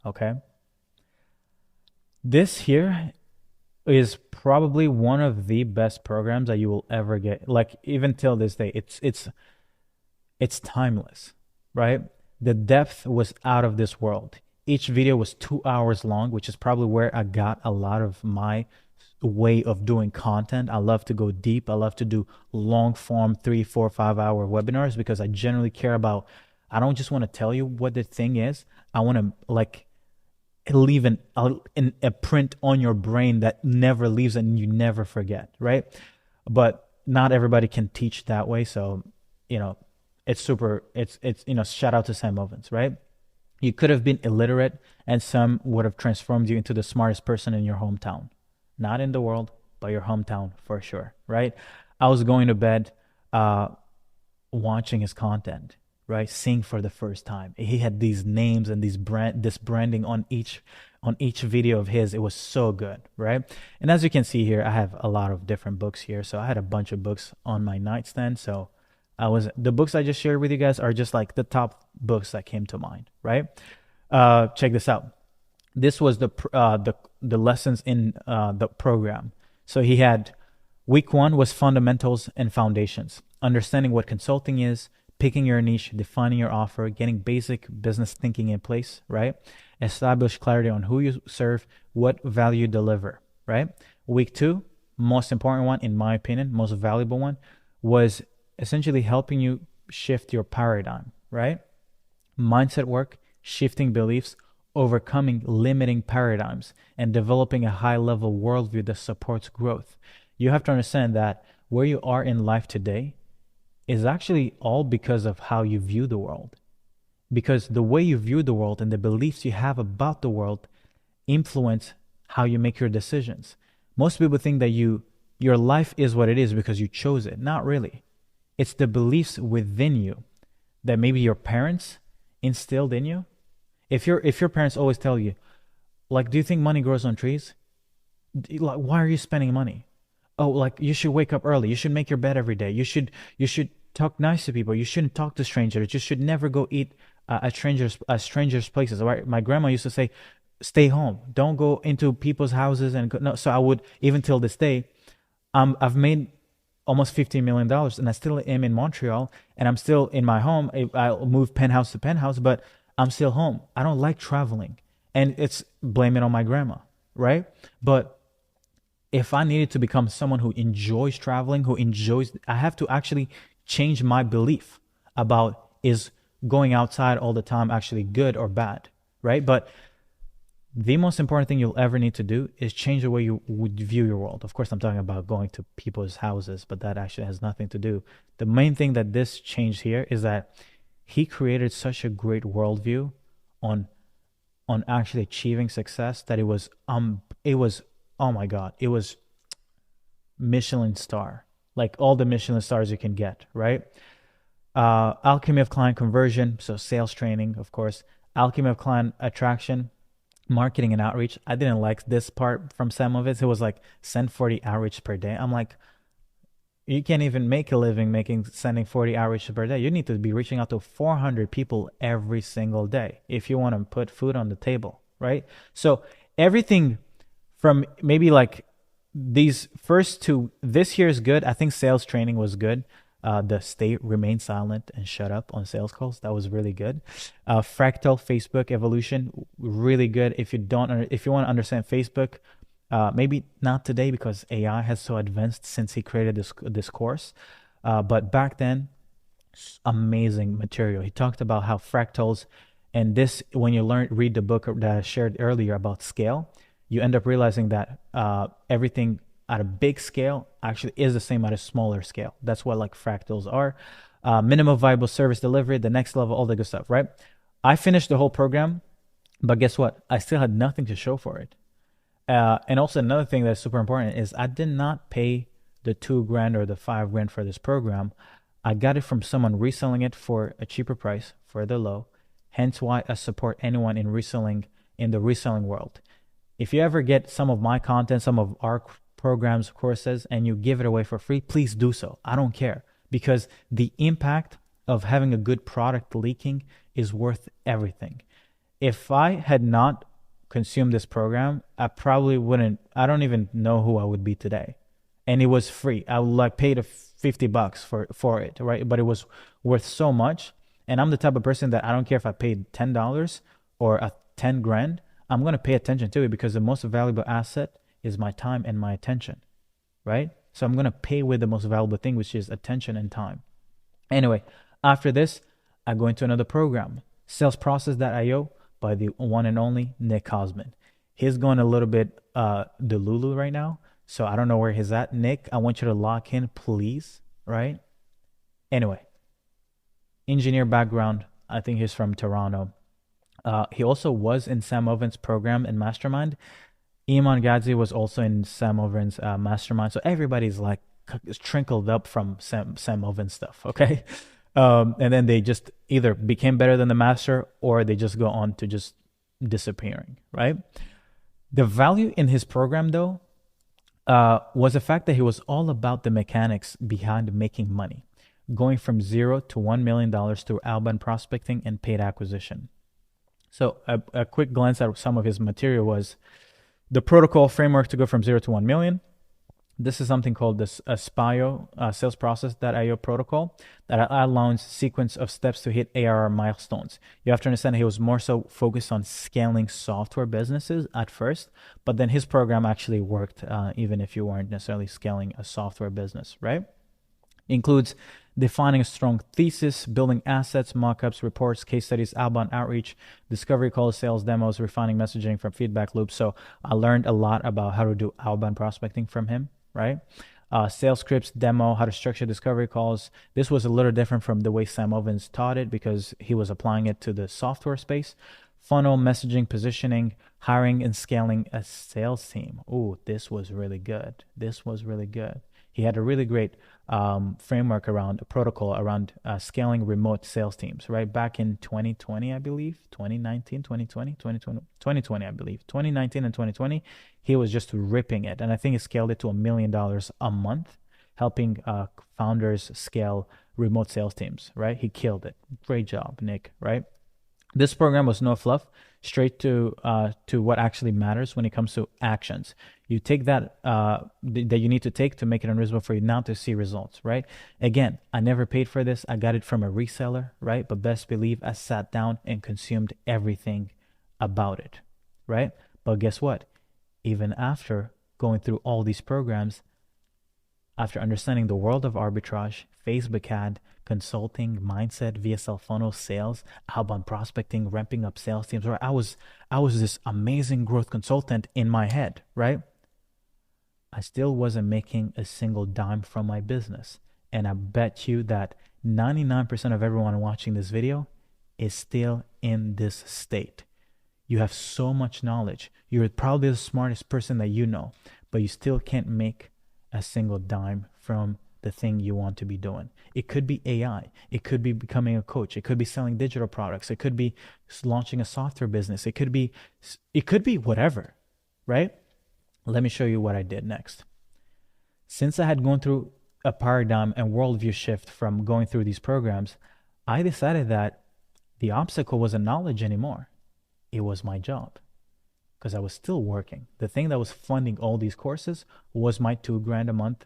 A: okay? This here is probably one of the best programs that you will ever get. Like, even till this day, it's timeless, right? The depth was out of this world. Each video was 2 hours long, which is probably where I got a lot of my way of doing content. I love to go deep. I love to do long form 3, 4, 5 hour webinars, because I generally care about, I don't just want to tell you what the thing is. I want to like leave a print on your brain that never leaves and you never forget, right? But not everybody can teach that way. So, it's shout out to Sam Ovens, right? You could have been illiterate, and some would have transformed you into the smartest person in your hometown. Not in the world, but your hometown for sure, right? I was going to bed watching his content, right? Seeing for the first time. He had these names and this branding on each video of his. It was so good, right? And as you can see here, I have a lot of different books here. So I had a bunch of books on my nightstand. So the books I just shared with you guys are just like the top books that came to mind, right? Check this out. This was the lessons in the program. So he had week 1 was fundamentals and foundations, understanding what consulting is, picking your niche, defining your offer, getting basic business thinking in place, right? Establish clarity on who you serve, what value you deliver, right? Week 2, most important one, in my opinion, most valuable one, was essentially helping you shift your paradigm, right? Mindset work, shifting beliefs, overcoming limiting paradigms, and developing a high-level worldview that supports growth. You have to understand that where you are in life today is actually all because of how you view the world. Because the way you view the world and the beliefs you have about the world influence how you make your decisions. Most people think that your life is what it is because you chose it. Not really. It's the beliefs within you that maybe your parents instilled in you. If your parents always tell you, like, do you think money grows on trees? Like, why are you spending money? Oh, like, you should wake up early. You should make your bed every day. You should talk nice to people. You shouldn't talk to strangers. You should never go eat at strangers' places. Right? My grandma used to say, stay home. Don't go into people's houses and go. No. So I would, even till this day, I've made almost $15 million and I still am in Montreal and I'm still in my home. I'll move penthouse to penthouse, but I'm still home. I don't like traveling, and it's blame it on my grandma, right? But if I needed to become someone who enjoys traveling, I have to actually change my belief about is going outside all the time actually good or bad, right? But the most important thing you'll ever need to do is change the way you would view your world. Of course, I'm talking about going to people's houses, but that actually has nothing to do. The main thing that this changed here is that he created such a great worldview on actually achieving success that it was oh my God, it was Michelin star, like all the Michelin stars you can get, right? Alchemy of client conversion, so sales training, of course. Alchemy of client attraction, marketing and outreach. I didn't like this part from some of it. It was like send 40 outreach per day. I'm like, you can't even make a living sending 40 outreach per day. You need to be reaching out to 400 people every single day if you want to put food on the table, right? So everything from maybe like these first two, this year is good. I think sales training was good. The remain silent and shut up on sales calls. That was really good. Fractal Facebook evolution, really good. If you want to understand Facebook, maybe not today because AI has so advanced since he created this course. But back then, amazing material. He talked about how fractals, and this, when you read the book that I shared earlier about scale, you end up realizing that everything at a big scale actually is the same at a smaller scale. That's what like fractals are. Minimum viable service delivery, the next level, all the good stuff, right? I finished the whole program, but guess what? I still had nothing to show for it. And also another thing that's super important is I did not pay the $2,000 or the $5,000 for this program. I got it from someone reselling it for a cheaper price, further low. Hence why I support anyone in the reselling world. If you ever get some of my content, some of our programs, courses, and you give it away for free, please do so. I don't care, because the impact of having a good product leaking is worth everything. If I had not consumed this program, I probably wouldn't, I don't even know who I would be today. And it was free. I would like pay the $50 for it, right? But it was worth so much. And I'm the type of person that I don't care if I paid $10 or $10,000. I'm going to pay attention to it because the most valuable asset is my time and my attention, right? So I'm going to pay with the most valuable thing, which is attention and time. Anyway, after this, I go into another program, salesprocess.io by the one and only Nick Cosman. He's going a little bit delulu right now, so I don't know where he's at. Nick, I want you to lock in, please, right? Anyway, engineer background. I think he's from Toronto. He also was in Sam Oven's program and mastermind. Iman Gadzi was also in Sam Oven's mastermind. So everybody's like trickled up from Sam Oven stuff, okay? And then they just either became better than the master or they just go on to just disappearing, right? The value in his program, though, was the fact that he was all about the mechanics behind making money, going from $0 to $1 million through outbound prospecting and paid acquisition. So a quick glance at some of his material was the protocol framework to go from 0 to 1 million. This is something called this SPIO, sales process.io protocol that outlines sequence of steps to hit ARR milestones. You have to understand he was more so focused on scaling software businesses at first, but then his program actually worked even if you weren't necessarily scaling a software business, right? Includes defining a strong thesis, building assets, mockups, reports, case studies, outbound outreach, discovery calls, sales demos, refining messaging from feedback loops. So I learned a lot about how to do outbound prospecting from him, right? Sales scripts, demo, how to structure discovery calls. This was a little different from the way Sam Ovens taught it because he was applying it to the software space. Funnel, messaging, positioning, hiring and scaling a sales team. Ooh, this was really good. This was really good. He had a really great framework around a protocol around scaling remote sales teams, right? Back in 2020, I believe, 2019, 2020, I believe, 2019 and 2020, he was just ripping it. And I think he scaled it to $1 million a month, helping founders scale remote sales teams, right? He killed it. Great job, Nick, right? This program was no fluff, straight to what actually matters when it comes to actions. You take that that you need to take to make it unreasonable for you now to see results, right? Again, I never paid for this. I got it from a reseller, right? But best believe I sat down and consumed everything about it, right? But guess what? Even after going through all these programs, after understanding the world of arbitrage, Facebook ad, consulting, mindset, VSL funnel, sales, outbound prospecting, ramping up sales teams, right? I was this amazing growth consultant in my head, right? I still wasn't making a single dime from my business. And I bet you that 99% of everyone watching this video is still in this state. You have so much knowledge. You're probably the smartest person that you know, but you still can't make a single dime from the thing you want to be doing. It could be AI. It could be becoming a coach. It could be selling digital products. It could be launching a software business. It could be whatever, right? Let me show you what I did next. Since I had gone through a paradigm and worldview shift from going through these programs, I decided that the obstacle wasn't knowledge anymore. It was my job. Because I was still working. The thing that was funding all these courses was my $2,000 a month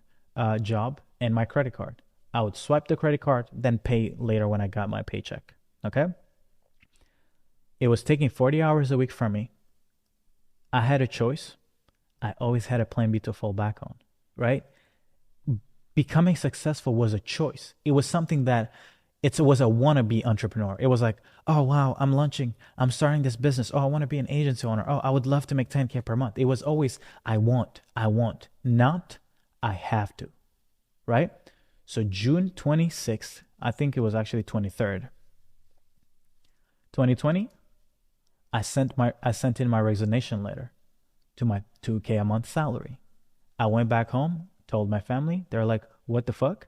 A: job and my credit card. I would swipe the credit card, then pay later when I got my paycheck. Okay? It was taking 40 hours a week from me. I had a choice. I always had a plan B to fall back on, right? Becoming successful was a choice. It was something that it was a wannabe entrepreneur. It was like, oh, wow, I'm launching. I'm starting this business. Oh, I want to be an agency owner. Oh, I would love to make 10K per month. It was always, I want, not I have to, right? So June 26th, I think it was actually 23rd, 2020, I sent in my resignation letter to my 2K a month salary. I went back home, told my family. They're like, what the fuck?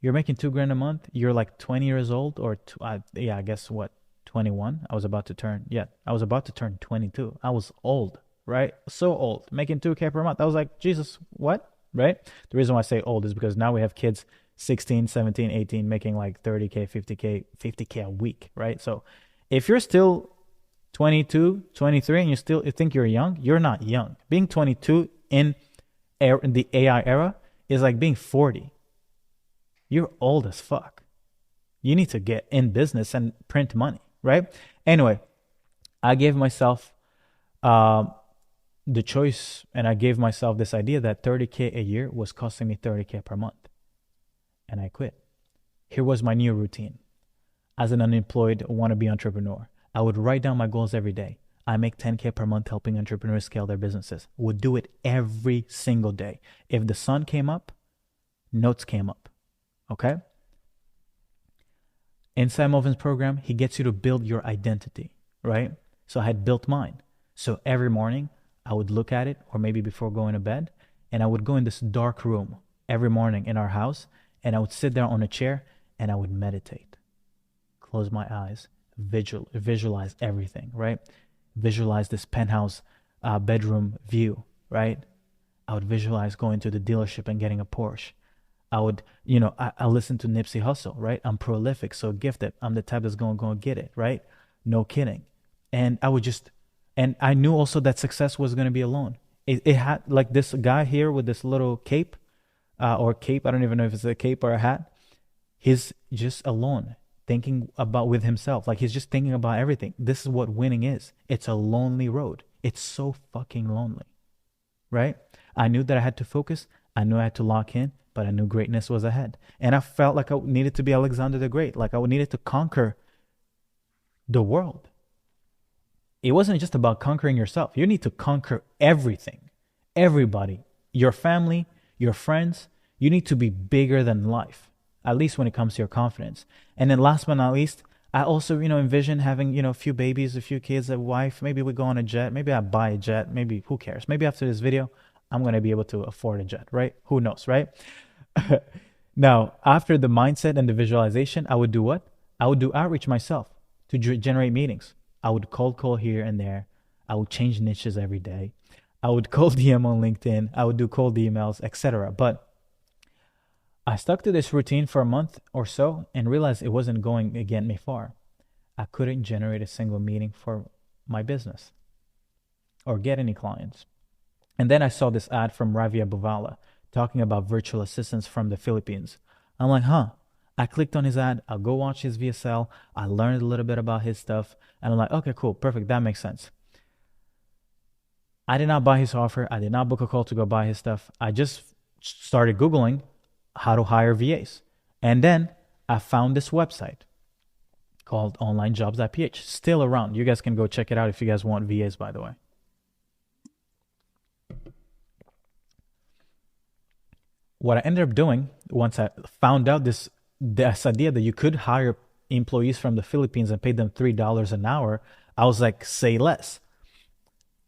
A: You're making $2,000 a month. You're like 20 years old or I guess what? 21. I was about to turn 22. I was old, right? So old, making 2K per month. I was like, Jesus, what? Right? The reason why I say old is because now we have kids 16, 17, 18 making like 30K, 50K a week, right? So if you're still 22, 23 and you think you're young, you're not young. Being 22 in the AI era is like being 40. You're old as fuck. You need to get in business and print money, right? Anyway, I gave myself the choice and I gave myself this idea that 30K a year was costing me 30K per month. And I quit. Here was my new routine. As an unemployed wannabe entrepreneur, I would write down my goals every day. I make 10K per month helping entrepreneurs scale their businesses. Would do it every single day. If the sun came up, notes came up. Okay? In Sam Oven's program, he gets you to build your identity, right? So I had built mine. So every morning I would look at it, or maybe before going to bed, and I would go in this dark room every morning in our house, and I would sit there on a chair and I would meditate, close my eyes, visualize everything, right? Visualize this penthouse bedroom view, right? I would visualize going to the dealership and getting a Porsche. I would, I listen to Nipsey Hussle, right? I'm prolific, so gifted. I'm the type that's going to get it, right? No kidding. And and I knew also that success was going to be alone. It had, like, this guy here with this little cape, or cape. I don't even know if it's a cape or a hat. He's just alone, thinking about with himself. Like, he's just thinking about everything. This is what winning is. It's a lonely road. It's so fucking lonely, right? I knew that I had to focus. I knew I had to lock in, but I knew greatness was ahead. And I felt like I needed to be Alexander the Great. Like, I needed to conquer the world. It wasn't just about conquering yourself. You need to conquer everything, everybody, your family, your friends. You need to be bigger than life, at least when it comes to your confidence. And then last but not least, I also, envision having, a few babies, a few kids, a wife. Maybe we go on a jet. Maybe I buy a jet. Maybe, who cares? Maybe after this video, I'm going to be able to afford a jet, right? Who knows, right? Now, after the mindset and the visualization, I would do what? I would do outreach myself to generate meetings. I would cold call here and there. I would change niches every day. I would cold DM on LinkedIn. I would do cold emails, etc. But I stuck to this routine for a month or so and realized it wasn't going to get me far. I couldn't generate a single meeting for my business or get any clients. And then I saw this ad from Ravia Buvala talking about virtual assistants from the Philippines. I'm like, I clicked on his ad. I'll go watch his VSL. I learned a little bit about his stuff. And I'm like, okay, cool, perfect. That makes sense. I did not buy his offer. I did not book a call to go buy his stuff. I just started Googling how to hire VAs. And then I found this website called onlinejobs.ph. Still around. You guys can go check it out if you guys want VAs, by the way. What I ended up doing once I found out this idea that you could hire employees from the Philippines and pay them $3 an hour, I was like, say less.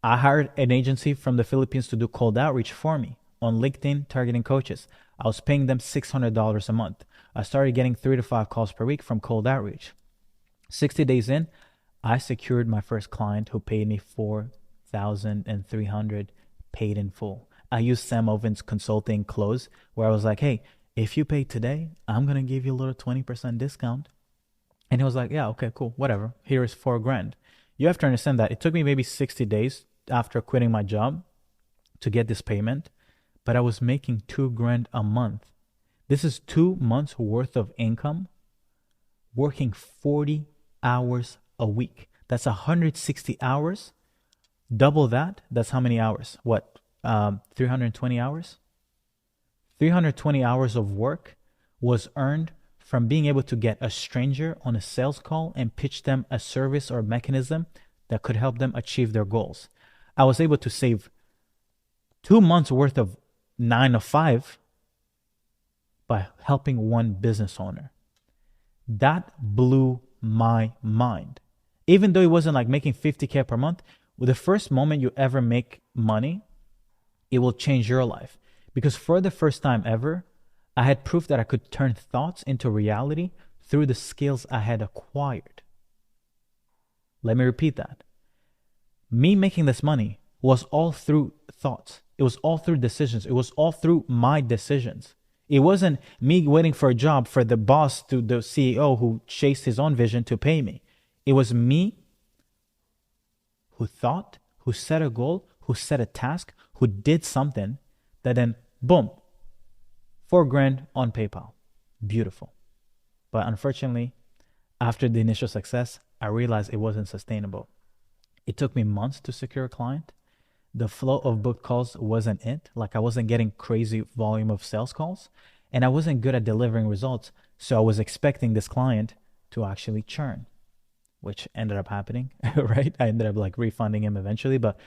A: I hired an agency from the Philippines to do cold outreach for me on LinkedIn, targeting coaches. I was paying them $600 a month. I started getting 3 to 5 calls per week from cold outreach. 60 days in, I secured my first client who paid me $4,300 paid in full. I used Sam Oven's consulting close where I was like, hey, if you pay today, I'm going to give you a little 20% discount. And he was like, yeah, okay, cool, whatever. Here is $4,000. You have to understand that it took me maybe 60 days after quitting my job to get this payment, but I was making $2,000 a month. This is 2 months worth of income, working 40 hours a week. That's 160 hours. Double that. That's how many hours? 320 hours? 320 hours of work was earned from being able to get a stranger on a sales call and pitch them a service or mechanism that could help them achieve their goals. I was able to save 2 months worth of 9 to 5 by helping one business owner. That blew my mind. Even though it wasn't like making $50K per month, with the first moment you ever make money, it will change your life. Because for the first time ever, I had proof that I could turn thoughts into reality through the skills I had acquired. Let me repeat that. Me making this money was all through thoughts. It was all through decisions. It was all through my decisions. It wasn't me waiting for a job for the boss, to the CEO who chased his own vision to pay me. It was me who thought, who set a goal, who set a task, who did something that then, boom, $4,000 on PayPal. Beautiful. But unfortunately, after the initial success, I realized it wasn't sustainable. It took me months to secure a client. The flow of booked calls wasn't it. Like, I wasn't getting crazy volume of sales calls, and I wasn't good at delivering results. So I was expecting this client to actually churn, which ended up happening, right? I ended up like refunding him eventually. But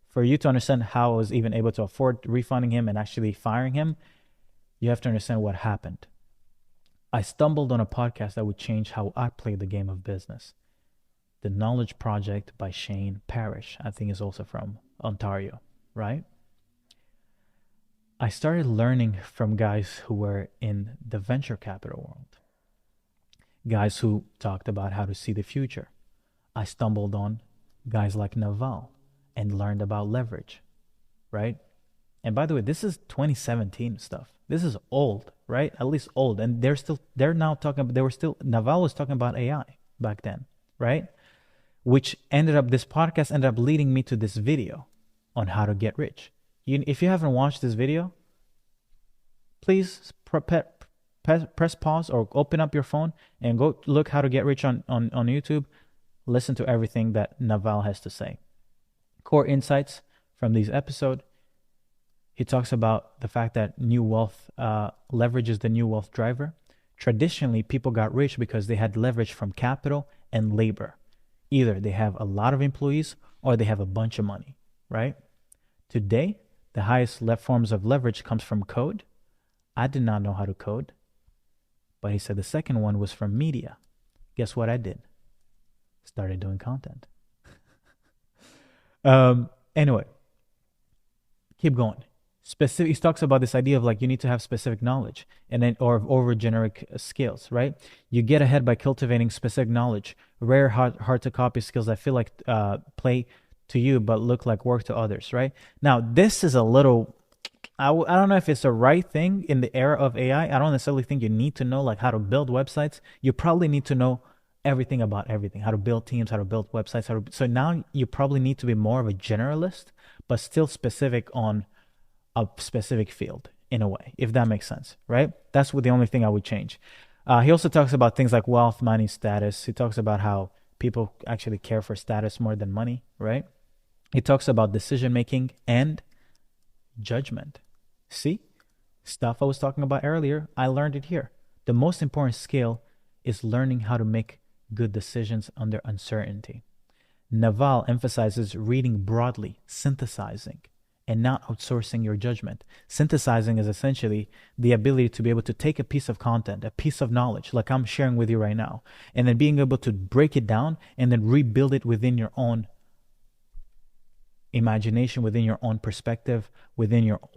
A: for you to understand how I was even able to afford refunding him and actually firing him, you have to understand what happened. I stumbled on a podcast that would change how I play the game of business. The Knowledge Project by Shane Parrish. I think is also from Ontario, right? I started learning from guys who were in the venture capital world. Guys who talked about how to see the future. I stumbled on guys like Naval and learned about leverage, right? And by the way, this is 2017 stuff. This is old, right? At least old. And Naval was talking about AI back then, right? Which this podcast ended up leading me to this video on how to get rich. If you haven't watched this video, please press pause or open up your phone and go look how to get rich on YouTube. Listen to everything that Naval has to say. Core insights from this episode. He talks about the fact that new wealth, leverage is the new wealth driver. Traditionally, people got rich because they had leverage from capital and labor. Either they have a lot of employees or they have a bunch of money, right? Today, the highest forms of leverage comes from code. I did not know how to code, but he said the second one was from media. Guess what I did? Started doing content. Anyway, keep going. He talks about this idea of like you need to have specific knowledge or over generic skills, right? You get ahead by cultivating specific knowledge, rare, hard to copy skills that feel like play to you but look like work to others, right? Now, this is a little, I don't know if it's the right thing in the era of AI. I don't necessarily think you need to know like how to build websites. You probably need to know everything about everything, how to build teams, how to build websites. So now you probably need to be more of a generalist, but still specific on a specific field in a way, if that makes sense, right? That's the only thing I would change. He also talks about things like wealth, money, status. He talks about how people actually care for status more than money, right? He talks about decision-making and judgment. See? Stuff I was talking about earlier, I learned it here. The most important skill is learning how to make good decisions under uncertainty. Naval emphasizes reading broadly, synthesizing, and not outsourcing your judgment. Synthesizing is essentially the ability to be able to take a piece of content, a piece of knowledge, like I'm sharing with you right now, and then being able to break it down and then rebuild it within your own imagination, within your own perspective,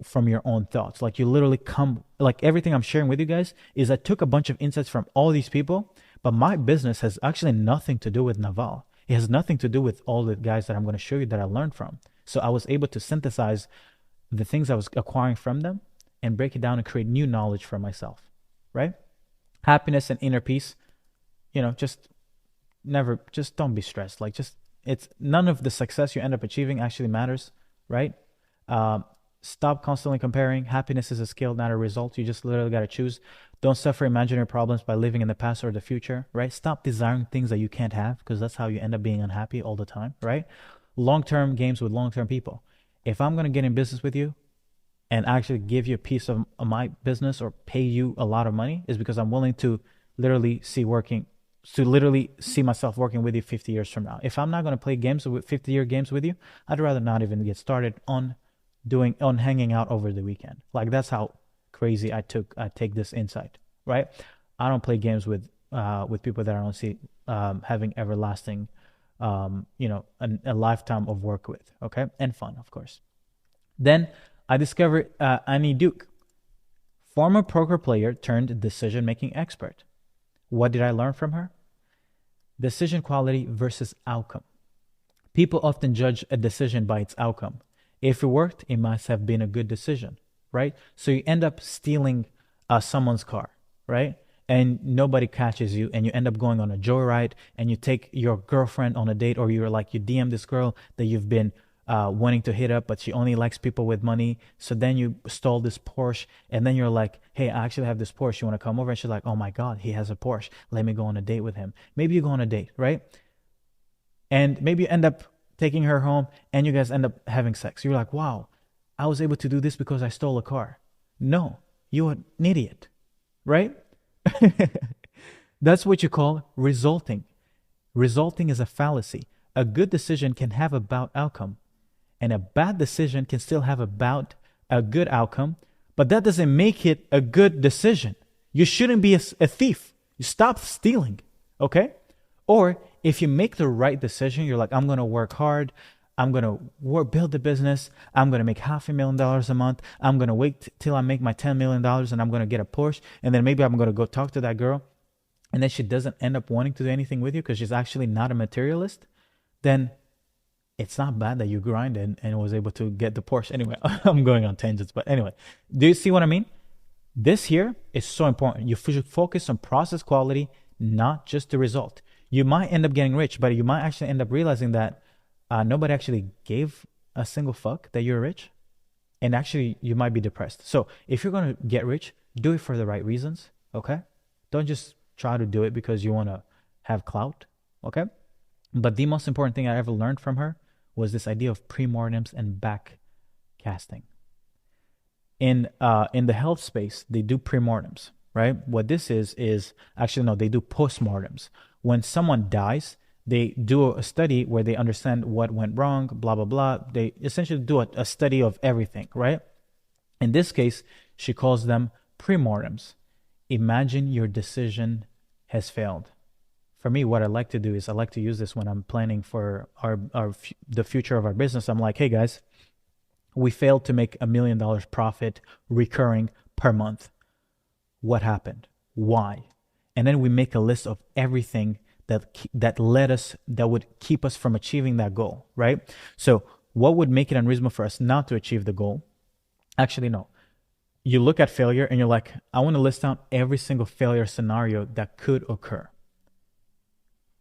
A: from your own thoughts. Like you literally like everything I'm sharing with you guys is I took a bunch of insights from all these people, but my business has actually nothing to do with Naval. It has nothing to do with all the guys that I'm going to show you that I learned from. So I was able to synthesize the things I was acquiring from them and break it down and create new knowledge for myself, right? Happiness and inner peace, just don't be stressed. Like it's none of the success you end up achieving actually matters, right? Stop constantly comparing. Happiness is a skill, not a result. You just literally got to choose. Don't suffer imaginary problems by living in the past or the future, right? Stop desiring things that you can't have because that's how you end up being unhappy all the time, right? Long-term games with long-term people. If I'm going to get in business with you and actually give you a piece of my business or pay you a lot of money is because I'm willing to literally see myself working with you 50 years from now. If I'm not going to play 50-year games with you, I'd rather not even get started on hanging out over the weekend. Like that's how crazy I take this insight, right? I don't play games with people that I don't see having everlasting a lifetime of work with, okay? And fun, of course. Then I discovered Annie Duke, former poker player turned decision-making expert. What did I learn from her? Decision quality versus outcome. People often judge a decision by its outcome. If it worked, it must have been a good decision, right? So you end up stealing someone's car, right? And nobody catches you, and you end up going on a joyride, and you take your girlfriend on a date, or you DM this girl that you've been wanting to hit up, but she only likes people with money. So then you stole this Porsche, and then you're like, hey, I actually have this Porsche. You want to come over? And she's like, oh my God, he has a Porsche. Let me go on a date with him. Maybe you go on a date, right? And maybe you end up taking her home, and you guys end up having sex. You're like, wow, I was able to do this because I stole a car. No, you're an idiot, right? That's what you call resulting. Resulting is a fallacy. A good decision can have a bad outcome, and a bad decision can still have a good outcome, but that doesn't make it a good decision. You shouldn't be a thief. You stop stealing, okay? Or if you make the right decision, you're like, I'm going to work hard. I'm going to build the business. I'm going to make $500,000 a month. I'm going to wait till I make my $10 million and I'm going to get a Porsche. And then maybe I'm going to go talk to that girl. And then she doesn't end up wanting to do anything with you because she's actually not a materialist. Then it's not bad that you grinded and was able to get the Porsche. Anyway, I'm going on tangents. But anyway, do you see what I mean? This here is so important. You should focus on process quality, not just the result. You might end up getting rich, but you might actually end up realizing that nobody actually gave a single fuck that you're rich. And actually, you might be depressed. So if you're going to get rich, do it for the right reasons, okay? Don't just try to do it because you want to have clout, okay? But the most important thing I ever learned from her was this idea of pre-mortems and backcasting. In the health space, they do pre-mortems, right? What this is actually, no, they do post-mortems. When someone dies, they do a study where they understand what went wrong, blah, blah, blah. They essentially do a study of everything, right? In this case, she calls them pre-mortems. Imagine your decision has failed. For me, what I like to do is I like to use this when I'm planning for the future of our business. I'm like, hey guys, we failed to make $1 million profit recurring per month. What happened? Why? And then we make a list of everything that would keep us from achieving that goal, right? So what would make it unreasonable for us not to achieve the goal? Actually, no. You look at failure and you're like, I want to list down every single failure scenario that could occur.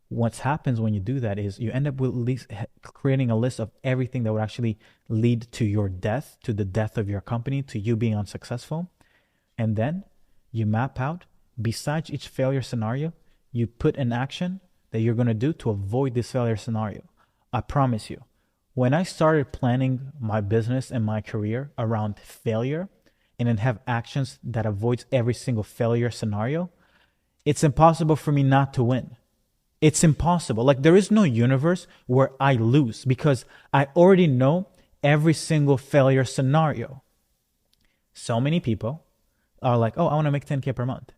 A: What happens when you do that is you end up with creating a list of everything that would actually lead to your death, to the death of your company, to you being unsuccessful. And then you map out, besides each failure scenario, you put an action that you're going to do to avoid this failure scenario. I promise you, when I started planning my business and my career around failure and then have actions that avoids every single failure scenario, it's impossible for me not to win. It's impossible. Like, there is no universe where I lose because I already know every single failure scenario. So many people are like, oh, I want to make 10K per month.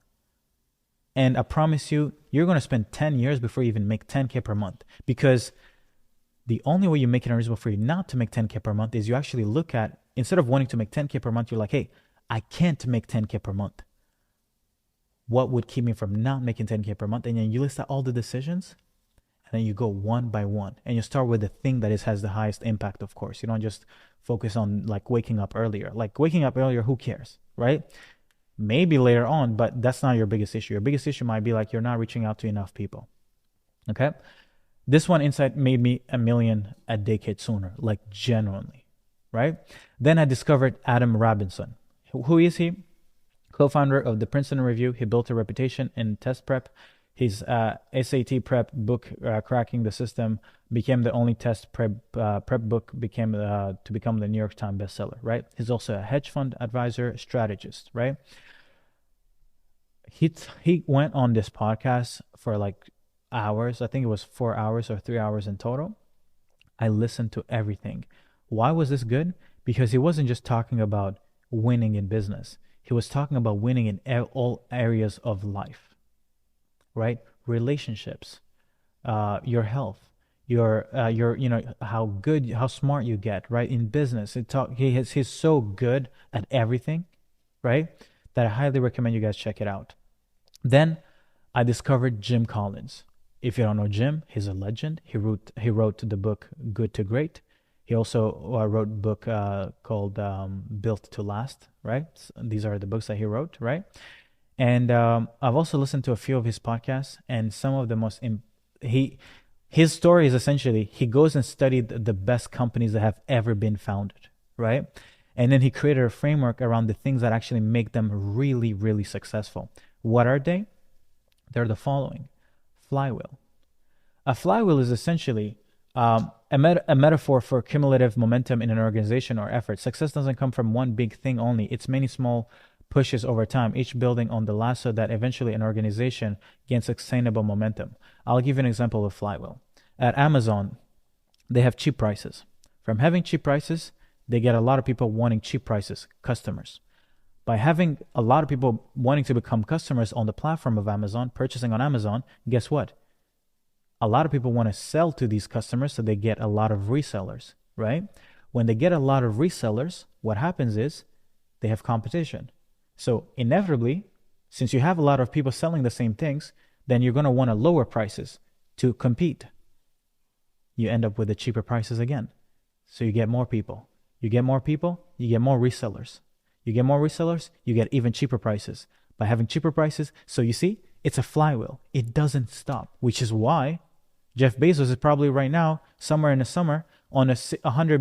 A: And I promise you, you're going to spend 10 years before you even make 10K per month, because the only way you make it unreasonable for you not to make 10K per month is you actually look at, instead of wanting to make 10K per month, you're like, hey, I can't make 10K per month. What would keep me from not making 10K per month? And then you list out all the decisions, and then you go one by one, and you start with the thing that has the highest impact. Of course, you don't just focus on like waking up earlier. Like waking up earlier, who cares, right? Maybe later on, but that's not your biggest issue. Your biggest issue might be like you're not reaching out to enough people. Okay, this one insight made me $1 million a decade sooner, like genuinely, right? Then I discovered Adam Robinson. Who is he? Co-founder of the Princeton Review. He built a reputation in test prep. His SAT prep book, Cracking the System, became the only test prep book to become the New York Times bestseller, right? He's also a hedge fund advisor, strategist, right? He went on this podcast for like hours. I think it was 4 hours or 3 hours in total. I listened to everything. Why was this good? Because he wasn't just talking about winning in business. He was talking about winning in all areas of life, right? Relationships, your health, your how smart you get, right? In business, he's so good at everything, right? That I highly recommend you guys check it out. Then I discovered Jim Collins. If you don't know Jim, he's a legend. He wrote the book Good to Great. He also wrote a book called Built to Last, right? So these are the books that he wrote, right? And I've also listened to a few of his podcasts, and some of the most his story is essentially he goes and studied the best companies that have ever been founded, right? And then he created a framework around the things that actually make them really, really successful. What are they? They're the following. Flywheel. A flywheel is essentially a metaphor for cumulative momentum in an organization or effort. Success doesn't come from one big thing only. It's many small pushes over time, each building on the lasso that eventually an organization gains sustainable momentum. I'll give you an example of flywheel. At Amazon, they have cheap prices. From having cheap prices, they get a lot of people wanting cheap prices, customers. By having a lot of people wanting to become customers on the platform of Amazon, purchasing on Amazon, guess what? a lot of people want to sell to these customers, so they get a lot of resellers, right? When they get a lot of resellers, what happens is they have competition. So inevitably, since you have a lot of people selling the same things, then you're going to want to lower prices to compete. You end up with the cheaper prices again. So you get more people. You get more people, you get more resellers. You get more resellers, you get even cheaper prices. By having cheaper prices, so you see, it's a flywheel. It doesn't stop, which is why Jeff Bezos is probably right now, somewhere in the summer, on a $100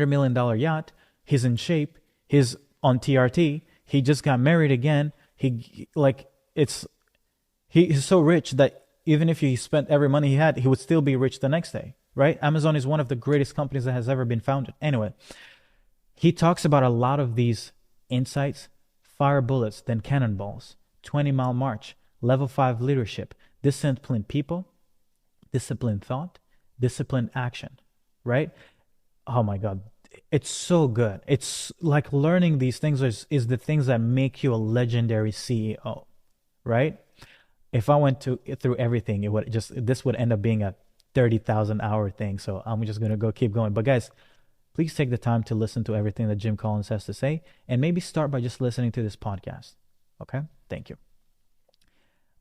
A: million yacht. He's in shape. He's on TRT. He just got married again. He's so rich that even if he spent every money he had, he would still be rich the next day, right? Amazon is one of the greatest companies that has ever been founded. Anyway, he talks about a lot of these insights: fire bullets, then cannonballs, 20-mile march, level 5 leadership, disciplined people, disciplined thought, disciplined action, right? Oh my God. It's so good. It's like learning these things is the things that make you a legendary CEO, right? If I went through everything, this would end up being a 30,000 hour thing. So I'm just going to keep going. But guys, please take the time to listen to everything that Jim Collins has to say, and maybe start by just listening to this podcast. Okay? Thank you.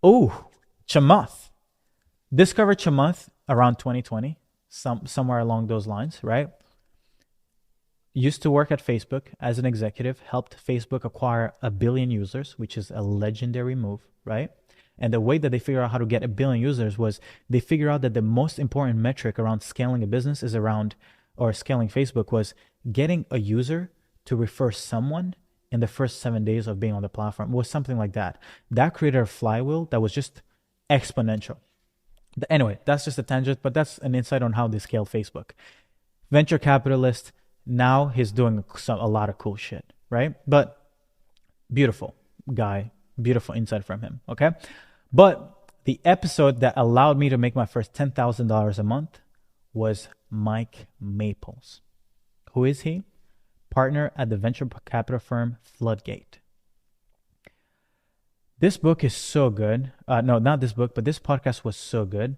A: Oh, Chamath. Discovered Chamath around 2020, somewhere along those lines, right? Used to work at Facebook as an executive, helped Facebook acquire 1 billion users, which is a legendary move, right? And the way that they figure out how to get 1 billion users was they figure out that the most important metric around scaling a business scaling Facebook was getting a user to refer someone in the first 7 days of being on the platform. It was something like that. That created a flywheel that was just exponential. Anyway, that's just a tangent, but that's an insight on how they scale Facebook. Venture capitalist. Now he's doing a lot of cool shit, right? But beautiful guy, beautiful insight from him, okay? But the episode that allowed me to make my first $10,000 a month was Mike Maples. Who is he? Partner at the venture capital firm Floodgate. This book is so good. No, not this book, but this podcast was so good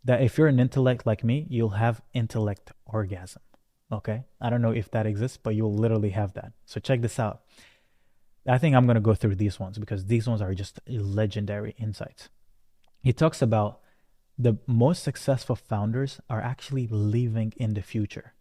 A: that if you're an intellect like me, you'll have intellect orgasm. Okay? I don't know if that exists, but you'll literally have that. So check this out. I think I'm going to go through these ones because these ones are just legendary insights. He talks about the most successful founders are actually living in the future.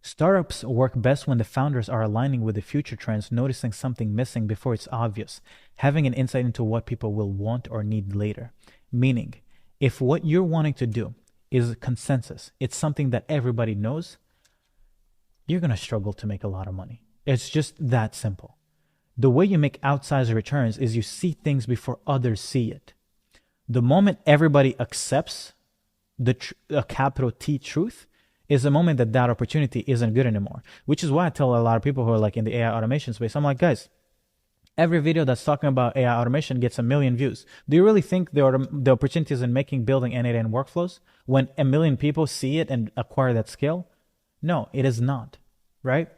A: Startups work best when the founders are aligning with the future trends, noticing something missing before it's obvious, having an insight into what people will want or need later. Meaning, if what you're wanting to do is consensus, it's something that everybody knows, you're going to struggle to make a lot of money. It's just that simple. The way you make outsized returns is you see things before others see it. The moment everybody accepts a capital T truth is the moment that opportunity isn't good anymore, which is why I tell a lot of people who are like in the AI automation space, I'm like, guys, every video that's talking about AI automation gets 1 million views. Do you really think the opportunities in building end-to-end workflows when 1 million people see it and acquire that scale? No, it is not, right?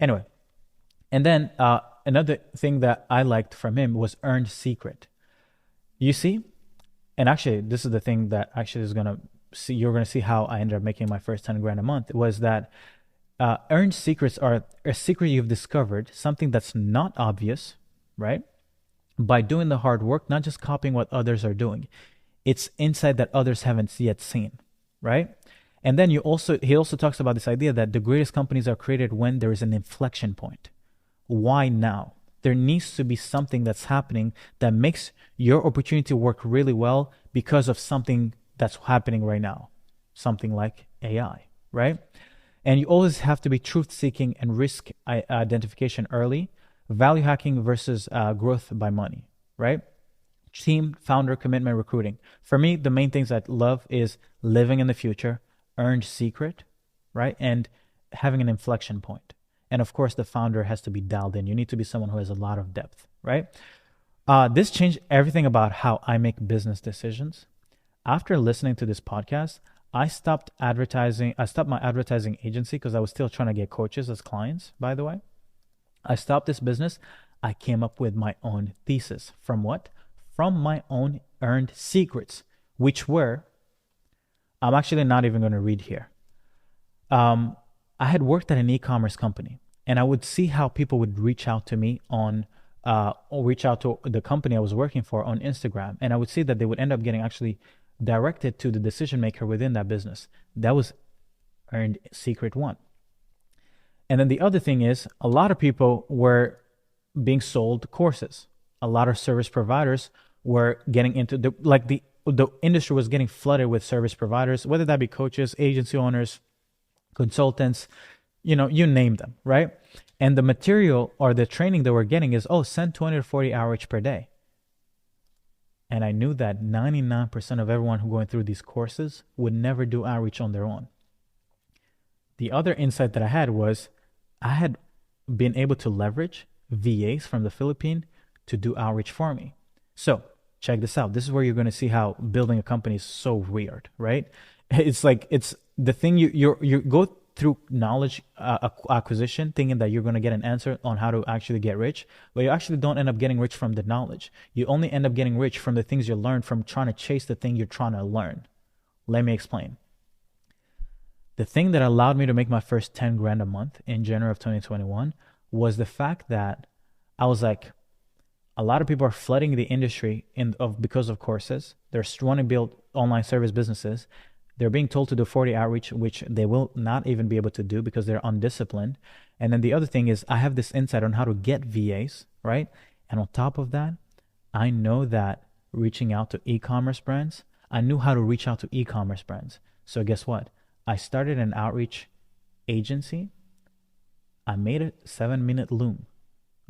A: Anyway, and then another thing that I liked from him was earned secret. You see, and actually, this is the thing that actually is going to see, you're going to see how I ended up making my first 10 grand a month, was that earned secrets are a secret you've discovered, something that's not obvious, right? By doing the hard work, not just copying what others are doing. It's insight that others haven't yet seen, right? And then he also talks about this idea that the greatest companies are created when there is an inflection point. Why now? There needs to be something that's happening that makes your opportunity work really well because of something that's happening right now. Something like AI, right? And you always have to be truth-seeking and risk identification early. Value hacking versus growth by money, right? Team, founder, commitment, recruiting. For me, the main things I love is living in the future, earned secret, right? And having an inflection point. And of course, the founder has to be dialed in. You need to be someone who has a lot of depth, right? This changed everything about how I make business decisions. After listening to this podcast, I stopped my advertising agency because I was still trying to get coaches as clients, by the way. I stopped this business. I came up with my own thesis. From what? From my own earned secrets. which were, I'm actually not even going to read here. I had worked at an e-commerce company, and I would see how people would reach out to me or reach out to the company I was working for on Instagram. And I would see that they would end up getting actually directed to the decision maker within that business. That was earned secret one. And then the other thing is, a lot of people were being sold courses. A lot of service providers were getting into the industry was getting flooded with service providers, whether that be coaches, agency owners, consultants, you name them, right? And the material or the training that we're getting is, send 20 to 40 hours per day. And I knew that 99% of everyone who going through these courses would never do outreach on their own. The other insight that I had was I had been able to leverage VAs from the Philippines to do outreach for me. So check this out. This is where you're going to see how building a company is so weird, right? It's like, it's the thing you go through knowledge acquisition thinking that you're going to get an answer on how to actually get rich, but you actually don't end up getting rich from the knowledge. You only end up getting rich from the things you learn from trying to chase the thing you're trying to learn. Let me explain. The thing that allowed me to make my first 10 grand a month in January of 2021 was the fact that I was like, a lot of people are flooding the industry because of courses. They're wanting to build online service businesses. They're being told to do 40 outreach, which they will not even be able to do because they're undisciplined. And then the other thing is I have this insight on how to get VAs, right? And on top of that, I know that reaching out to e-commerce brands, I knew how to reach out to e-commerce brands. So guess what? I started an outreach agency. I made a 7-minute loom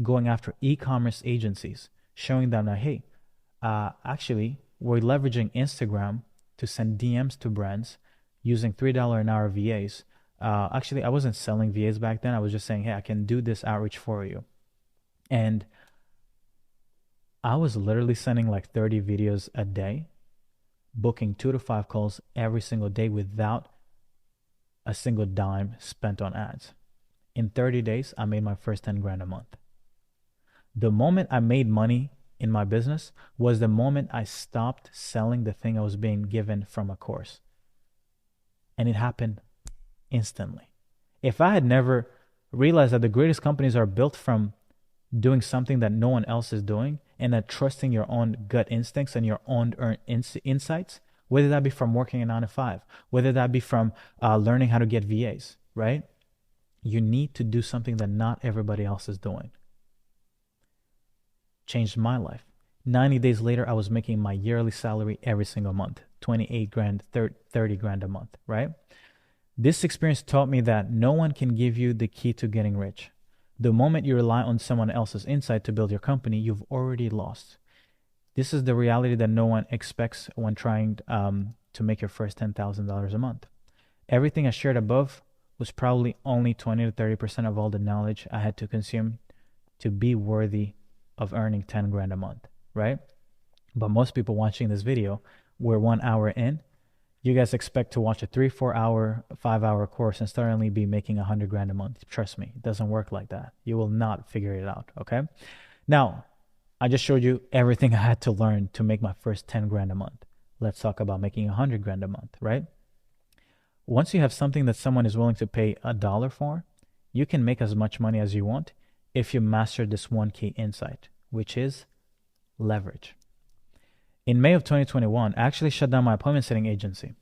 A: going after e-commerce agencies, showing them that, hey, actually, we're leveraging Instagram to send DMs to brands using $3 an hour VAs. Actually, I wasn't selling VAs back then. I was just saying, hey, I can do this outreach for you. And I was literally sending like 30 videos a day, booking 2 to 5 calls every single day without a single dime spent on ads. In 30 days, I made my first 10 grand a month. The moment I made money in my business was the moment I stopped selling the thing I was being given from a course. And it happened instantly. If I had never realized that the greatest companies are built from doing something that no one else is doing, and that trusting your own gut instincts and your own insights, whether that be from working a 9 to 5, whether that be from learning how to get VAs, right? You need to do something that not everybody else is doing. Changed my life. 90 days later, I was making my yearly salary every single month, 28 grand, 30 grand a month, right? This experience taught me that no one can give you the key to getting rich. The moment you rely on someone else's insight to build your company, you've already lost. This is the reality that no one expects when trying to make your first $10,000 a month. Everything I shared above was probably only 20 to 30% of all the knowledge I had to consume to be worthy of earning 10 grand a month, right? But most people watching this video, we're 1 hour in. You guys expect to watch a 3, 4 hour, 5 hour course and suddenly be making 100 grand a month. Trust me, it doesn't work like that. You will not figure it out, okay? Now, I just showed you everything I had to learn to make my first 10 grand a month. Let's talk about making 100 grand a month, right? Once you have something that someone is willing to pay $1 for, you can make as much money as you want if you master this one key insight, which is leverage. In May of 2021, I actually shut down my appointment setting agency.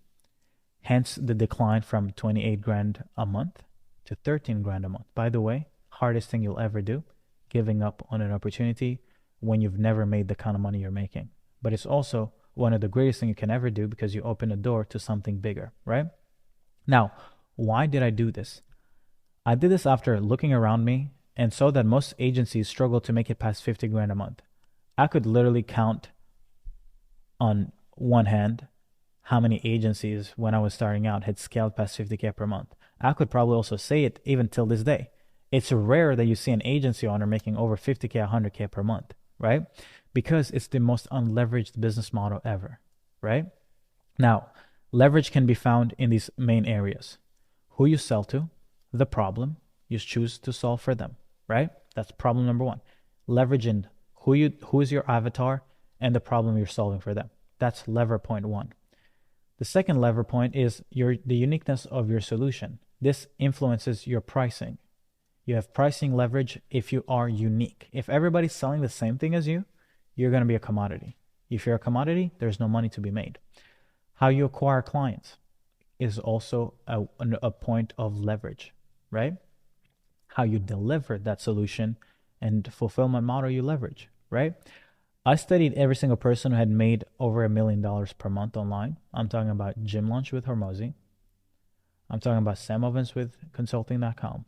A: Hence the decline from 28 grand a month to 13 grand a month. By the way, hardest thing you'll ever do, giving up on an opportunity when you've never made the kind of money you're making. But it's also one of the greatest things you can ever do because you open a door to something bigger, right? Now, why did I do this? I did this after looking around me and saw that most agencies struggle to make it past 50 grand a month. I could literally count on one hand how many agencies when I was starting out had scaled past 50K per month. I could probably also say it even till this day. It's rare that you see an agency owner making over 50K, 100K per month, right? Because it's the most unleveraged business model ever, right? Now, leverage can be found in these main areas. Who you sell to, the problem you choose to solve for them, right? That's problem number one. Leverage in who is your avatar and the problem you're solving for them. That's lever point one. The second lever point is the uniqueness of your solution. This influences your pricing. You have pricing leverage if you are unique. If everybody's selling the same thing as you, you're going to be a commodity. If you're a commodity, there's no money to be made. How you acquire clients is also a point of leverage, right? How you deliver that solution and fulfillment model you leverage, right? I studied every single person who had made over $1 million per month online. I'm talking about Gym Lunch with Hormozi. I'm talking about Sam Ovens with Consulting.com.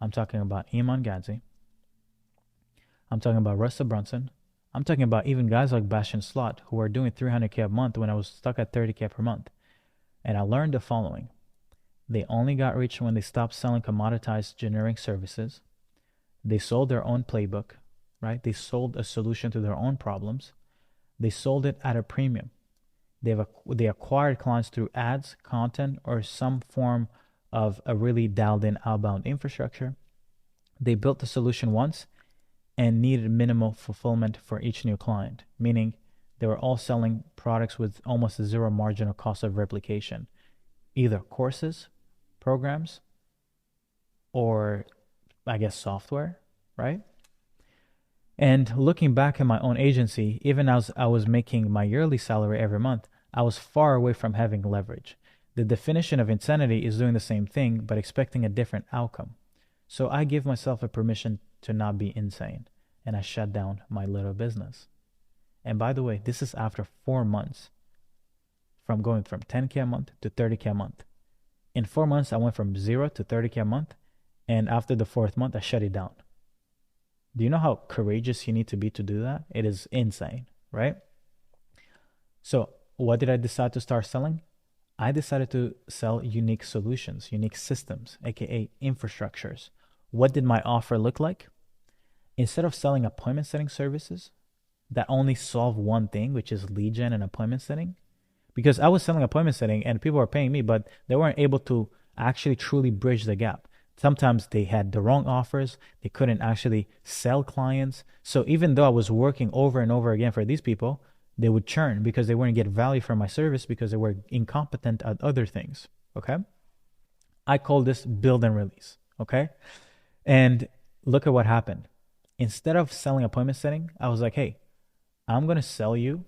A: I'm talking about Iman Gadzi. I'm talking about Russell Brunson. I'm talking about even guys like Bastian Slot who are doing $300K a month when I was stuck at $30K per month. And I learned the following. They only got rich when they stopped selling commoditized generic services. They sold their own playbook, right? They sold a solution to their own problems. They sold it at a premium. They acquired clients through ads, content, or some form of a really dialed in outbound infrastructure. They built the solution once and needed minimal fulfillment for each new client, meaning they were all selling products with almost zero marginal cost of replication, either courses, programs, or I guess software, right? And looking back at my own agency, even as I was making my yearly salary every month, I was far away from having leverage. The definition of insanity is doing the same thing, but expecting a different outcome. So I give myself a permission to not be insane, and I shut down my little business. And by the way, this is after 4 months from going from 10K a month to 30K a month. In 4 months, I went from 0 to 30K a month, and after the 4th month, I shut it down. Do you know how courageous you need to be to do that? It is insane, right? So what did I decide to start selling? I decided to sell unique solutions, unique systems, aka infrastructures. What did my offer look like? Instead of selling appointment setting services that only solve one thing, which is lead gen and appointment setting, because I was selling appointment setting and people were paying me, but they weren't able to actually truly bridge the gap. Sometimes they had the wrong offers. They couldn't actually sell clients. So even though I was working over and over again for these people, they would churn because they wouldn't get value from my service because they were incompetent at other things, okay? I call this build and release, okay? And look at what happened. Instead of selling appointment setting, I was like, hey, I'm going to sell you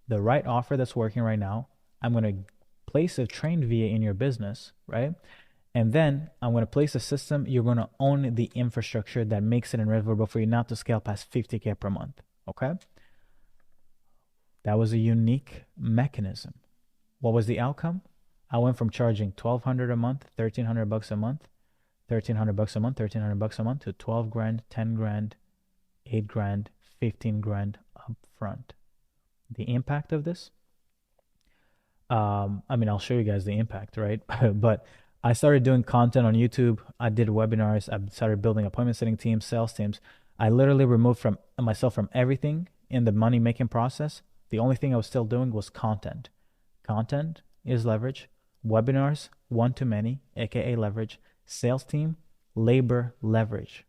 A: the right offer that's working right now. I'm going to place a trained VA in your business, right? And then I'm going to place a system. You're going to own the infrastructure that makes it inevitable for you not to scale past 50K per month, okay? That was a unique mechanism. What was the outcome? I went from charging $1,200 a month, $1,300 a month, $1,300 a month, $1,300 a month to 12 grand, 10 grand, 8 grand, 15 grand up front. The impact of this? I'll show you guys the impact, right? But I started doing content on YouTube. I did webinars. I started building appointment setting teams, sales teams. I literally removed myself from everything in the money making process. The only thing I was still doing was content. Content is leverage. Webinars, one-to-many, aka leverage. Sales team, labor, leverage,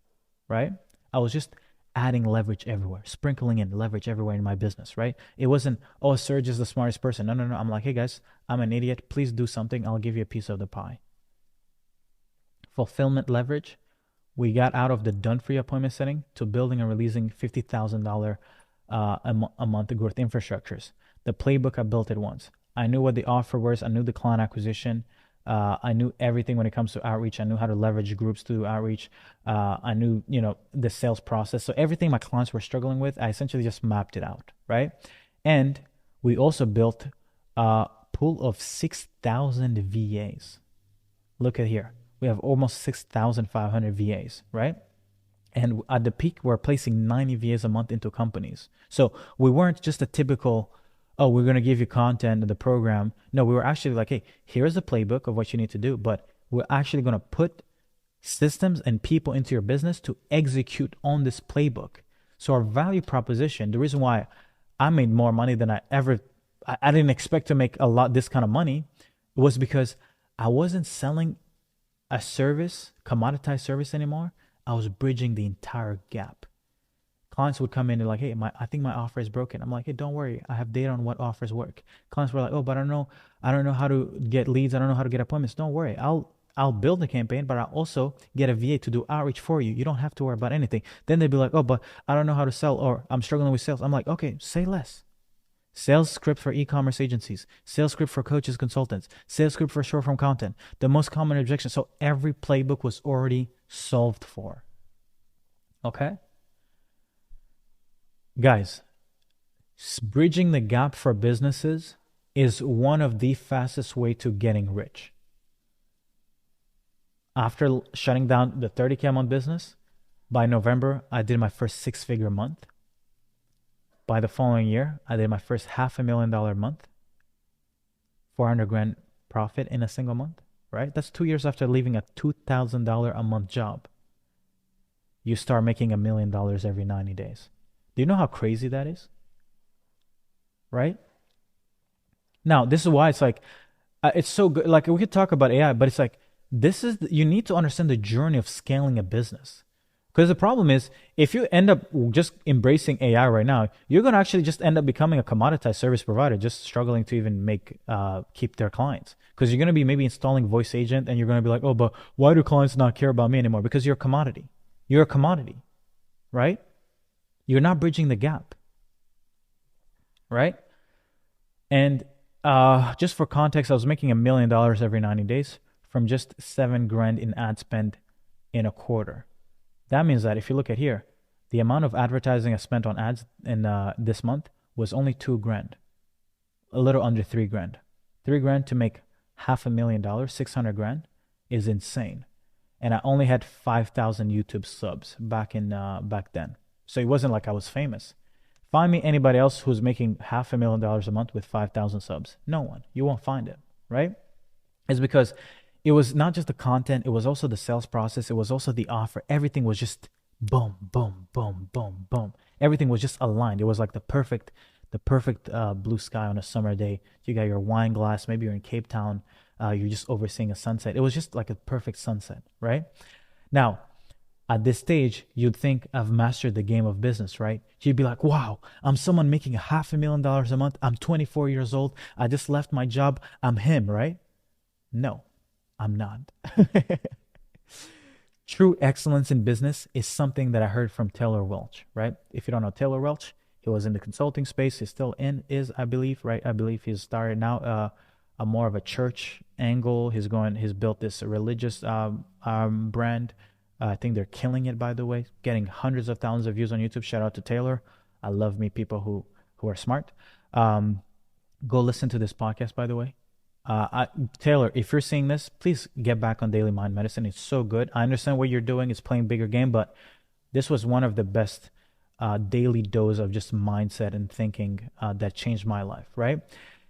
A: right? I was just adding leverage everywhere, sprinkling in leverage everywhere in my business, right? It wasn't, oh, Serge is the smartest person. No. I'm like, hey guys, I'm an idiot. Please do something. I'll give you a piece of the pie. Fulfillment leverage. We got out of the done-for-you appointment setting to building and releasing $50,000 a month growth infrastructures. The playbook, I built it once. I knew what the offer was. I knew the client acquisition. I knew everything when it comes to outreach. I knew how to leverage groups to do outreach. I knew, the sales process. So everything my clients were struggling with, I essentially just mapped it out, right? And we also built a pool of 6,000 VAs. Look at here. We have almost 6,500 VAs, right? And at the peak, we're placing 90 VAs a month into companies. So we weren't just a typical, oh, we're going to give you content in the program. No, we were actually like, hey, here's the playbook of what you need to do, but we're actually going to put systems and people into your business to execute on this playbook. So our value proposition, the reason why I made more money than I didn't expect to make this kind of money, was because I wasn't selling a service, commoditized service anymore. I was bridging the entire gap.
B: clients would come in and like, hey, I think my offer is broken. I'm like, hey, don't worry, I have data on what offers work. Clients were like, oh, but I don't know how to get leads, I don't know how to get appointments. Don't worry, I'll build the campaign, but I'll also get a VA to do outreach for you. You don't have to worry about anything. Then they'd be like, oh, but I don't know how to sell, or I'm struggling with sales. I'm like, okay, say less. Sales script for e-commerce agencies, sales script for coaches, consultants, sales script for short form content, the most common objection. So every playbook was already solved for. Okay? Guys, bridging the gap for businesses is one of the fastest way to getting rich. After shutting down the 30K a month business, by November, I did my first 6-figure month. By the following year, I did my first $500,000 month, 400 grand profit in a single month, right? That's 2 years after leaving a $2,000 a month job. You start making $1 million every 90 days. Do you know how crazy that is? Right? Now, this is why it's like, it's so good. Like, we could talk about AI, but it's like, you need to understand the journey of scaling a business. Because the problem is, if you end up just embracing AI right now, you're going to actually just end up becoming a commoditized service provider, just struggling to even keep their clients. Because you're going to be maybe installing voice agent and you're going to be like, oh, but why do clients not care about me anymore? Because you're a commodity. You're a commodity, right? You're not bridging the gap, right? And just for context, I was making $1 million every 90 days from just 7 grand in ad spend in a quarter. That means that if you look at here, the amount of advertising I spent on ads in this month was only 2 grand, a little under 3 grand. 3 grand to make $500,000, 600 grand is insane. And I only had 5,000 YouTube subs back then. So it wasn't like I was famous. Find me anybody else who's making $500,000 a month with 5,000 subs. No one. You won't find it, right? It's because it was not just the content, it was also the sales process, it was also the offer. Everything was just boom, boom, boom, boom, boom. Everything was just aligned. It was like the perfect blue sky on a summer day. You got your wine glass, maybe you're in Cape Town, you're just overseeing a sunset. It was just like a perfect sunset, right? Now, at this stage, you'd think I've mastered the game of business, right? You'd be like, wow, I'm someone making $500,000 a month. I'm 24 years old. I just left my job. I'm him, right? No. I'm not. True excellence in business is something that I heard from Taylor Welch, right? If you don't know Taylor Welch, he was in the consulting space. He's still I believe, right? I believe he's started now a more of a church angle. He's built this religious brand. I think they're killing it, by the way, getting hundreds of thousands of views on YouTube. Shout out to Taylor. I love me people who are smart. Go listen to this podcast, by the way. Taylor, if you're seeing this, please get back on Daily Mind Medicine. It's so good. I understand what you're doing. It's playing bigger game, but this was one of the best daily dose of just mindset and thinking that changed my life, right?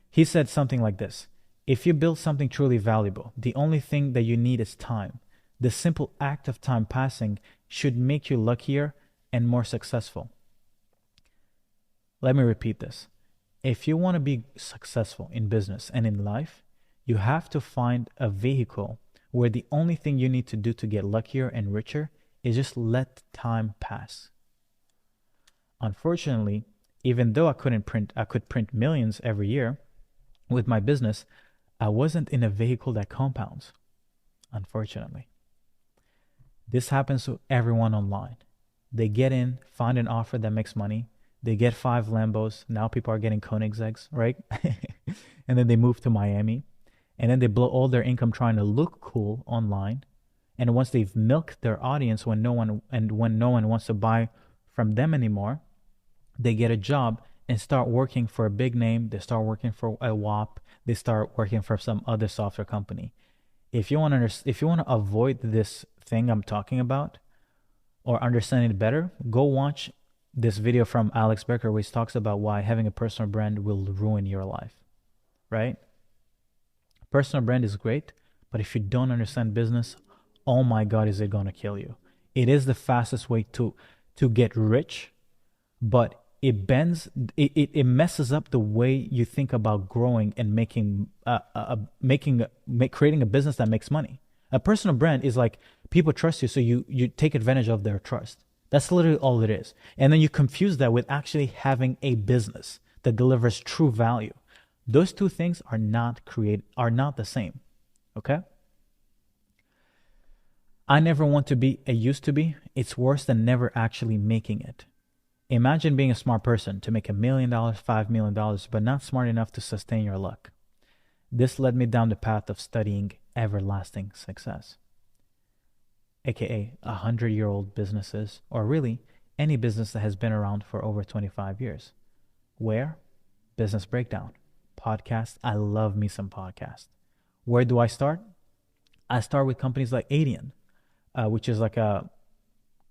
B: He said something like this: if you build something truly valuable, the only thing that you need is time. The simple act of time passing should make you luckier and more successful. Let me repeat this. If you want to be successful in business and in life, you have to find a vehicle where the only thing you need to do to get luckier and richer is just let time pass. Unfortunately, even though I could print millions every year with my business, I wasn't in a vehicle that compounds. Unfortunately. This happens to everyone online. They get in, find an offer that makes money. They get 5 Lambos. Now people are getting Koenigsegg's, right? And then they move to Miami. And then they blow all their income trying to look cool online. And once they've milked their audience, when no one wants to buy from them anymore, they get a job and start working for a big name. They start working for a WAP. They start working for some other software company. If you want to avoid this thing I'm talking about or understand it better, go watch this video from Alex Becker where he talks about why having a personal brand will ruin your life, right? Personal brand is great, but if you don't understand business, oh my God, is it going to kill you. It is the fastest way to get rich, but it messes up the way you think about growing and creating a business that makes money. A personal brand is like people trust you, so you take advantage of their trust. That's literally all it is. And then you confuse that with actually having a business that delivers true value. Those two things are not the same. Okay? I never want to be a used to be. It's worse than never actually making it. Imagine being a smart person to make $1 million, $5 million, but not smart enough to sustain your luck. This led me down the path of studying everlasting success, aka 100-year-old businesses, or really any business that has been around for over 25 years. Where? Business Breakdown. Podcast. I love me some podcasts. Where do I start? I start with companies like Adian, which is like a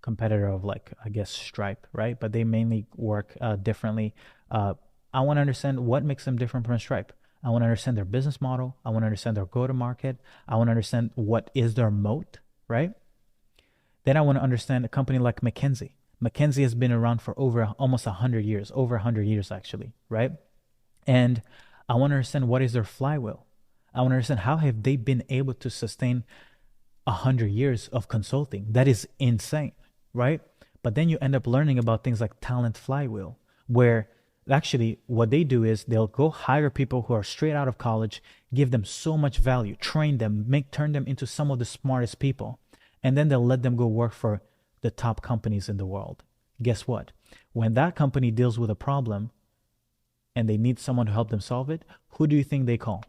B: competitor of like, I guess, Stripe, right? But they mainly work differently. I want to understand what makes them different from Stripe. I want to understand their business model. I want to understand their go-to-market. I want to understand what is their moat, right? Then I want to understand a company like McKinsey. McKinsey has been around for almost 100 years, over 100 years actually, right? And I want to understand what is their flywheel. I want to understand how have they been able to sustain 100 years of consulting. That is insane, right? But then you end up learning about things like talent flywheel, where actually what they do is they'll go hire people who are straight out of college, give them so much value, train them, turn them into some of the smartest people, and then they'll let them go work for the top companies in the world. Guess what? When that company deals with a problem and they need someone to help them solve it, who do you think they call?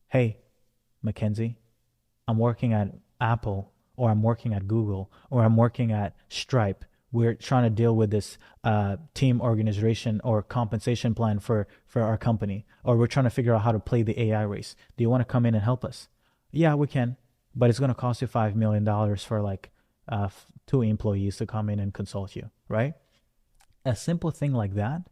B: Hey, Mackenzie, I'm working at Apple, or I'm working at Google, or I'm working at Stripe. We're trying to deal with this team organization or compensation plan for our company, or we're trying to figure out how to play the AI race. Do you want to come in and help us? Yeah, we can, but it's going to cost you $5 million for like 2 employees to come in and consult you, right? A simple thing like that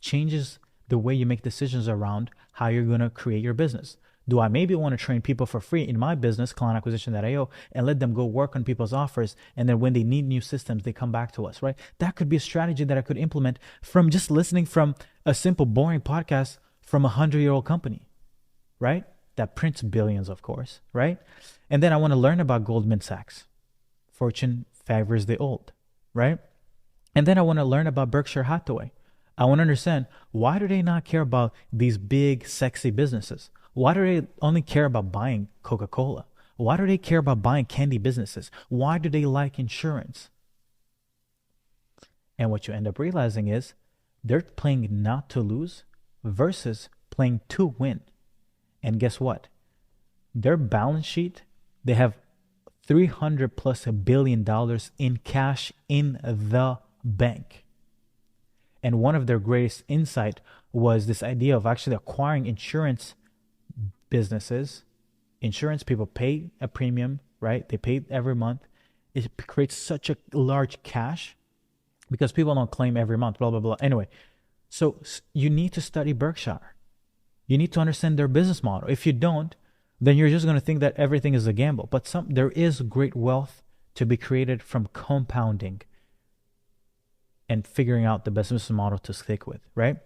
B: changes the way you make decisions around how you're going to create your business. Do I maybe want to train people for free in my business, clientacquisition.io, and let them go work on people's offers, and then when they need new systems, they come back to us, right? That could be a strategy that I could implement from just listening from a simple, boring podcast from a 100-year-old company, right? That prints billions, of course, right? And then I want to learn about Goldman Sachs. Fortune favors the old, right? And then I want to learn about Berkshire Hathaway. I want to understand, why do they not care about these big, sexy businesses? Why do they only care about buying Coca-Cola? Why do they care about buying candy businesses? Why do they like insurance? And what you end up realizing is they're playing not to lose versus playing to win. And guess what? Their balance sheet, they have $300+ billion in cash in the bank. And one of their greatest insight was this idea of actually acquiring insurance businesses. Insurance people pay a premium, right? They pay every month. It creates such a large cash because people don't claim every month, blah, blah, blah. Anyway, so you need to study Berkshire. You need to understand their business model. If you don't, then you're just going to think that everything is a gamble. But there is great wealth to be created from compounding and figuring out the best business model to stick with, right?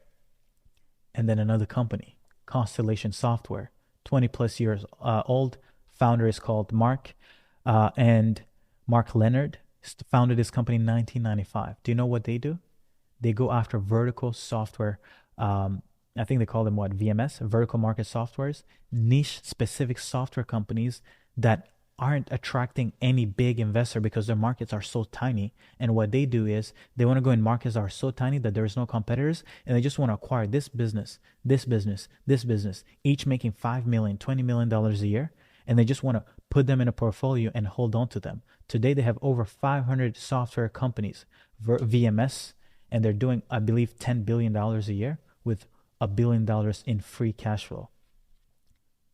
B: And then another company, Constellation Software, 20+ years old. Founder is called Mark, and Mark Leonard founded this company in 1995. Do you know what they do? They go after vertical software. I think they call them VMS, vertical market softwares, niche specific software companies that aren't attracting any big investor because their markets are so tiny. And what they do is they want to go in markets that are so tiny that there's no competitors, and they just want to acquire this business, each making $5 million, $20 million a year. And they just want to put them in a portfolio and hold on to them. Today, they have over 500 software companies, VMS, and they're doing, I believe, $10 billion a year with $1 billion in free cash flow.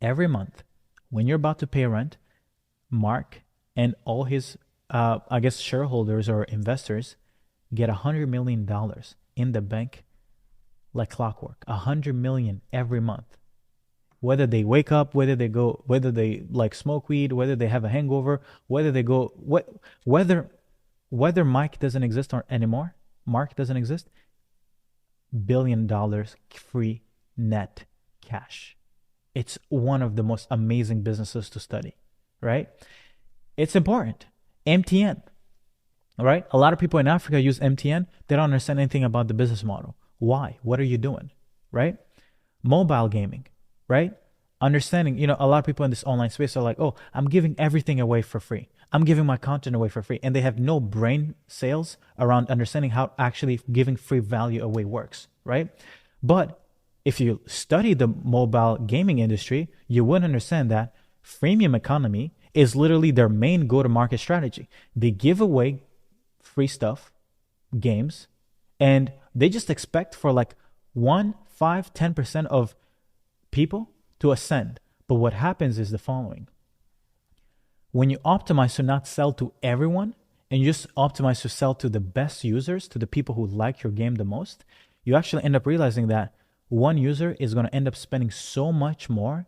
B: Every month, when you're about to pay rent, Mark and all his, shareholders or investors get $100 million in the bank like clockwork. $100 million every month. Whether they wake up, whether they like smoke weed, whether they have a hangover, whether Mike doesn't exist anymore, Mark doesn't exist, $1 billion free net cash. It's one of the most amazing businesses to study, right? It's important. MTN. All right. A lot of people in Africa use MTN. They don't understand anything about the business model. Why? What are you doing? Right? Mobile gaming, right? Understanding, a lot of people in this online space are like, oh, I'm giving everything away for free. I'm giving my content away for free. And they have no brain sales around understanding how actually giving free value away works, right? But if you study the mobile gaming industry, you would understand that freemium economy is literally their main go-to-market strategy. They give away free stuff, games, and they just expect for like 1, 5, 10% of people to ascend. But what happens is the following. When you optimize to not sell to everyone and you just optimize to sell to the best users, to the people who like your game the most, you actually end up realizing that one user is going to end up spending so much more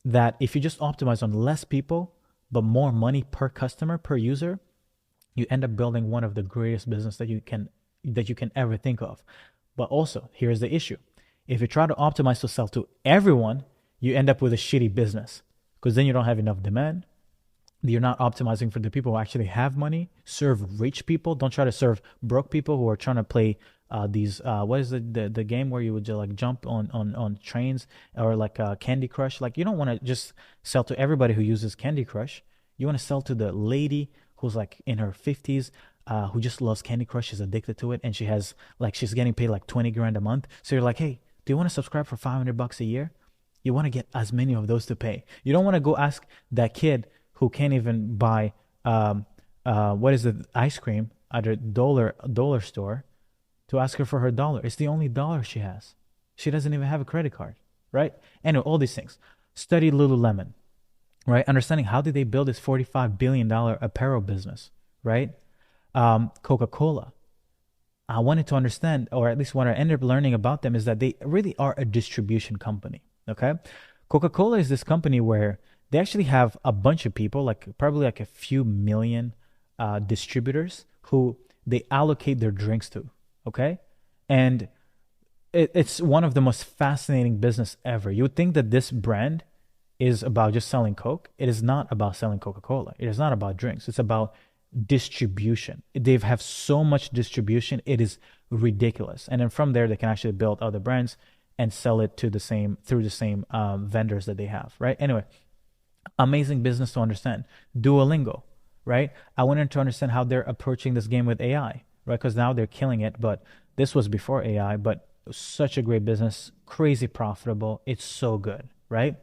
B: that if you just optimize on less people but more money per customer, per user, you end up building one of the greatest business that you can ever think of. But also, here's the issue. If you try to optimize to sell to everyone, you end up with a shitty business because then you don't have enough demand. You're not optimizing for the people who actually have money. Serve rich people. Don't try to serve broke people who are trying to play these what is the game where you would just like jump on trains or like Candy Crush. Like, you don't want to just sell to everybody who uses Candy Crush. You want to sell to the lady who's like in her 50s, who just loves Candy Crush. She's addicted to it, and she's getting paid like 20 grand a month. So you're like, hey, do you want to subscribe for $500 a year? You want to get as many of those to pay. You don't want to go ask that kid who can't even buy ice cream at a dollar store to ask her for her dollar. It's the only dollar she has. She doesn't even have a credit card, right? Anyway, all these things. Study Lululemon, right? Understanding how did they build this $45 billion apparel business, right? Coca-Cola. I wanted to understand, or at least what I ended up learning about them, is that they really are a distribution company, okay? Coca-Cola is this company where they actually have a bunch of people, like probably like a few million distributors who they allocate their drinks to, okay? And it's one of the most fascinating business ever. You would think that this brand is about just selling Coke. It is not about selling Coca-Cola. It is not about drinks. It's about distribution. They have so much distribution. It is ridiculous. And then from there, they can actually build other brands and sell it to through the same vendors that they have, right? Anyway, amazing business to understand. Duolingo, right? I wanted to understand how they're approaching this game with AI, right? Because now they're killing it, but this was before AI, but such a great business, crazy profitable. It's so good, right?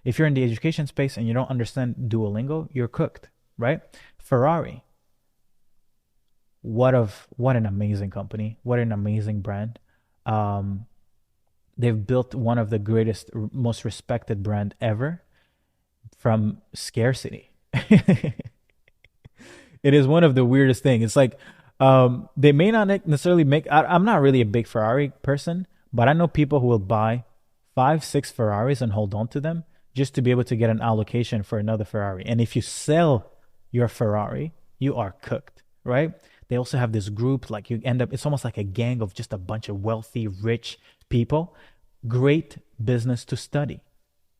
B: If you're in the education space and you don't understand Duolingo, you're cooked, right? Ferrari. What an amazing company. What an amazing brand. They've built one of the greatest, most respected brand ever from scarcity. It is one of the weirdest things. It's like they may not necessarily make... I'm not really a big Ferrari person, but I know people who will buy 5, 6 Ferraris and hold on to them just to be able to get an allocation for another Ferrari. And if you sell your Ferrari, you are cooked, right? They also have this group, like you end up, it's almost like a gang of just a bunch of wealthy, rich people. Great business to study,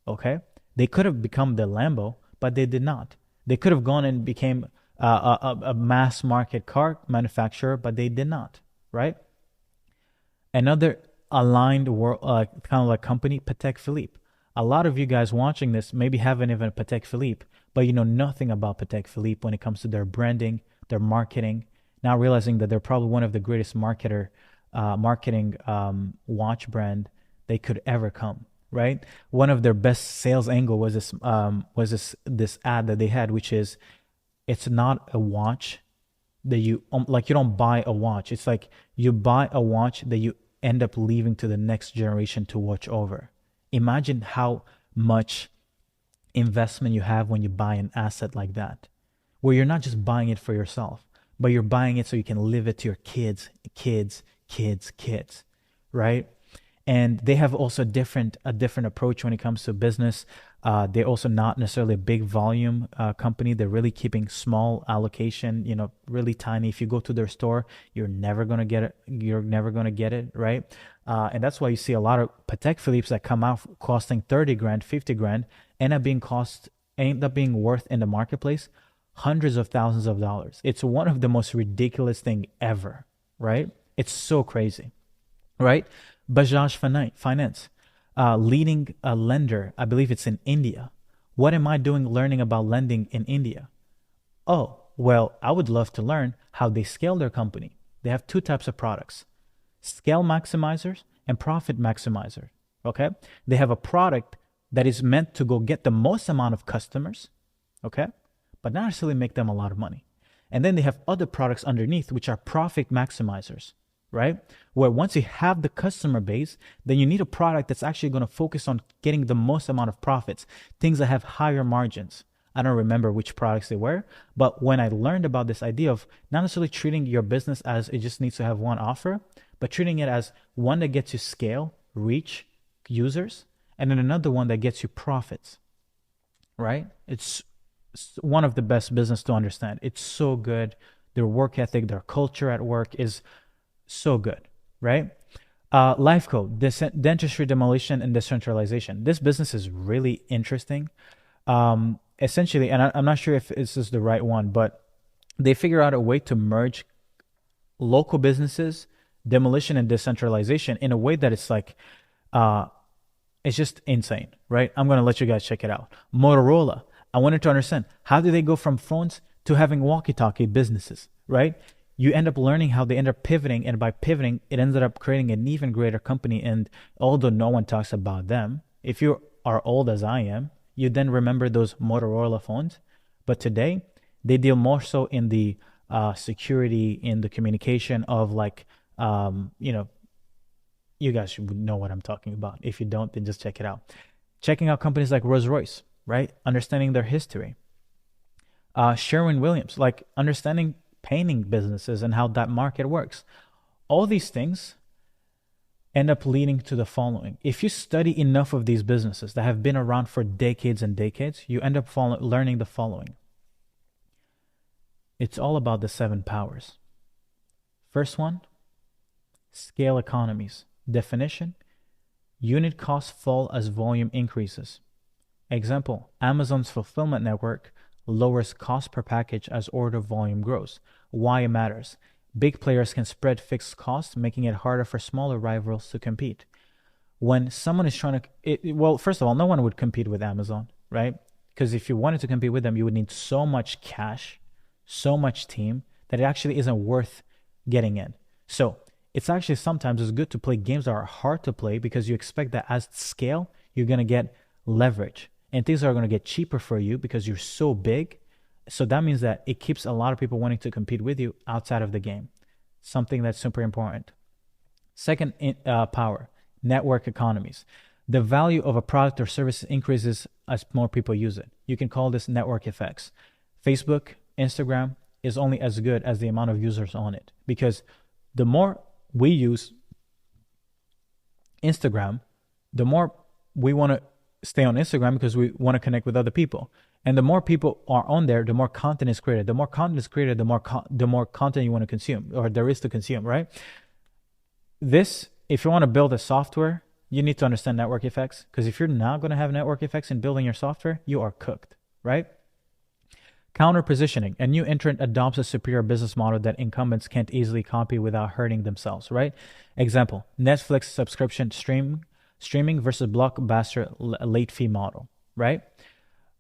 B: okay? They could have become the Lambo, but they did not. They could have gone and became a mass market car manufacturer, but they did not, right? Another aligned world, kind of like company, Patek Philippe. A lot of you guys watching this maybe haven't even a Patek Philippe, but you know nothing about Patek Philippe when it comes to their branding, their marketing. Now realizing that they're probably one of the greatest marketing watch brand they could ever come, right? One of their best sales angle was this ad that they had, which is, it's not a watch that you like. You don't buy a watch. It's like you buy a watch that you end up leaving to the next generation to watch over. Imagine how much investment you have when you buy an asset like that, where you're not just buying it for yourself, but you're buying it so you can live it to your kids, right? And they have also a different approach when it comes to business. They're also not necessarily a big volume company. They're really keeping small allocation, really tiny. If you go to their store, you're never gonna get it. You're never gonna get it, right? And that's why you see a lot of Patek Philippe's that come out costing 30 grand, 50 grand, end up being worth in the marketplace hundreds of thousands of dollars. It's one of the most ridiculous thing ever, right? It's so crazy, right? Bajaj Finance, leading a lender, I believe it's in India. What am I doing learning about lending in India? Oh, well, I would love to learn how they scale their company. They have two types of products: scale maximizers and profit maximizers. Okay? They have a product that is meant to go get the most amount of customers, okay, but not necessarily make them a lot of money. And then they have other products underneath, which are profit maximizers, right? Where once you have the customer base, then you need a product that's actually going to focus on getting the most amount of profits, things that have higher margins. I don't remember which products they were, but when I learned about this idea of not necessarily treating your business as it just needs to have one offer, but treating it as one that gets you scale, reach, users, and then another one that gets you profits, right? It's one of the best business to understand. It's so good. Their work ethic, their culture at work is so good, right? Life Code, dentistry demolition and decentralization. This business is really interesting. Essentially, and I'm not sure if this is the right one, but they figure out a way to merge local businesses, demolition and decentralization in a way that it's like, it's just insane, right? I'm going to let you guys check it out. Motorola, I wanted to understand, how do they go from phones to having walkie-talkie businesses, right? You end up learning how they end up pivoting, and by pivoting, it ended up creating an even greater company. And although no one talks about them, if you are old as I am, you then remember those Motorola phones. But today, they deal more so in the security, in the communication of like, you guys should know what I'm talking about. If you don't, then just check it out. Checking out companies like Rolls-Royce, right? Understanding their history. Sherwin-Williams, like understanding painting businesses and how that market works. All these things end up leading to the following. If you study enough of these businesses that have been around for decades and decades, you end up learning the following. It's all about the 7 powers. First one, scale economies. Definition: unit costs fall as volume increases. Example: Amazon's fulfillment network lowers cost per package as order volume grows. Why it matters: big players can spread fixed costs, making it harder for smaller rivals to compete. When someone is trying to, well, first of all, no one would compete with Amazon, right? Because if you wanted to compete with them, you would need so much cash, so much team, that it actually isn't worth getting in. So it's actually sometimes it's good to play games that are hard to play, because you expect that as scale, you're going to get leverage and things are going to get cheaper for you because you're so big. So that means that it keeps a lot of people wanting to compete with you outside of the game. Something that's super important. Second power, network economies. The value of a product or service increases as more people use it. You can call this network effects. Facebook, Instagram is only as good as the amount of users on it, because the more we use Instagram, the more we want to stay on Instagram because we want to connect with other people. And the more people are on there, the more content is created. The more content is created, the more content you want to consume, or there is to consume, right? This, if you want to build a software, you need to understand network effects, because if you're not going to have network effects in building your software, you are cooked, right? Counter positioning. A new entrant adopts a superior business model that incumbents can't easily copy without hurting themselves, right? Example: Netflix subscription streaming versus blockbuster late fee model, right?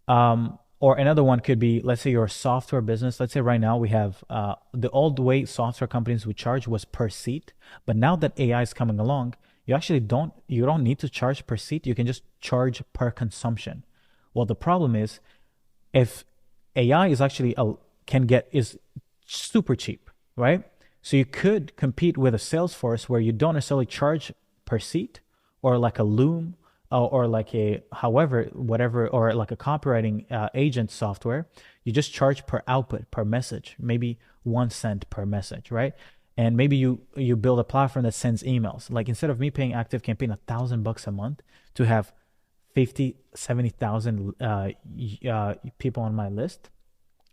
B: Or another one could be, let's say you're a software business. Let's say right now we have the old way software companies would charge was per seat, but now that AI is coming along, you actually don't need to charge per seat. You can just charge per consumption. Well, the problem is, if AI is actually is super cheap, right? So you could compete with a Salesforce where you don't necessarily charge per seat, or like a Loom, or like a whatever, or like a copywriting agent software. You just charge per output, per message, maybe 1 cent per message, right? And maybe you build a platform that sends emails. Like, instead of me paying ActiveCampaign $1,000 a month to have 50, 70,000 people on my list,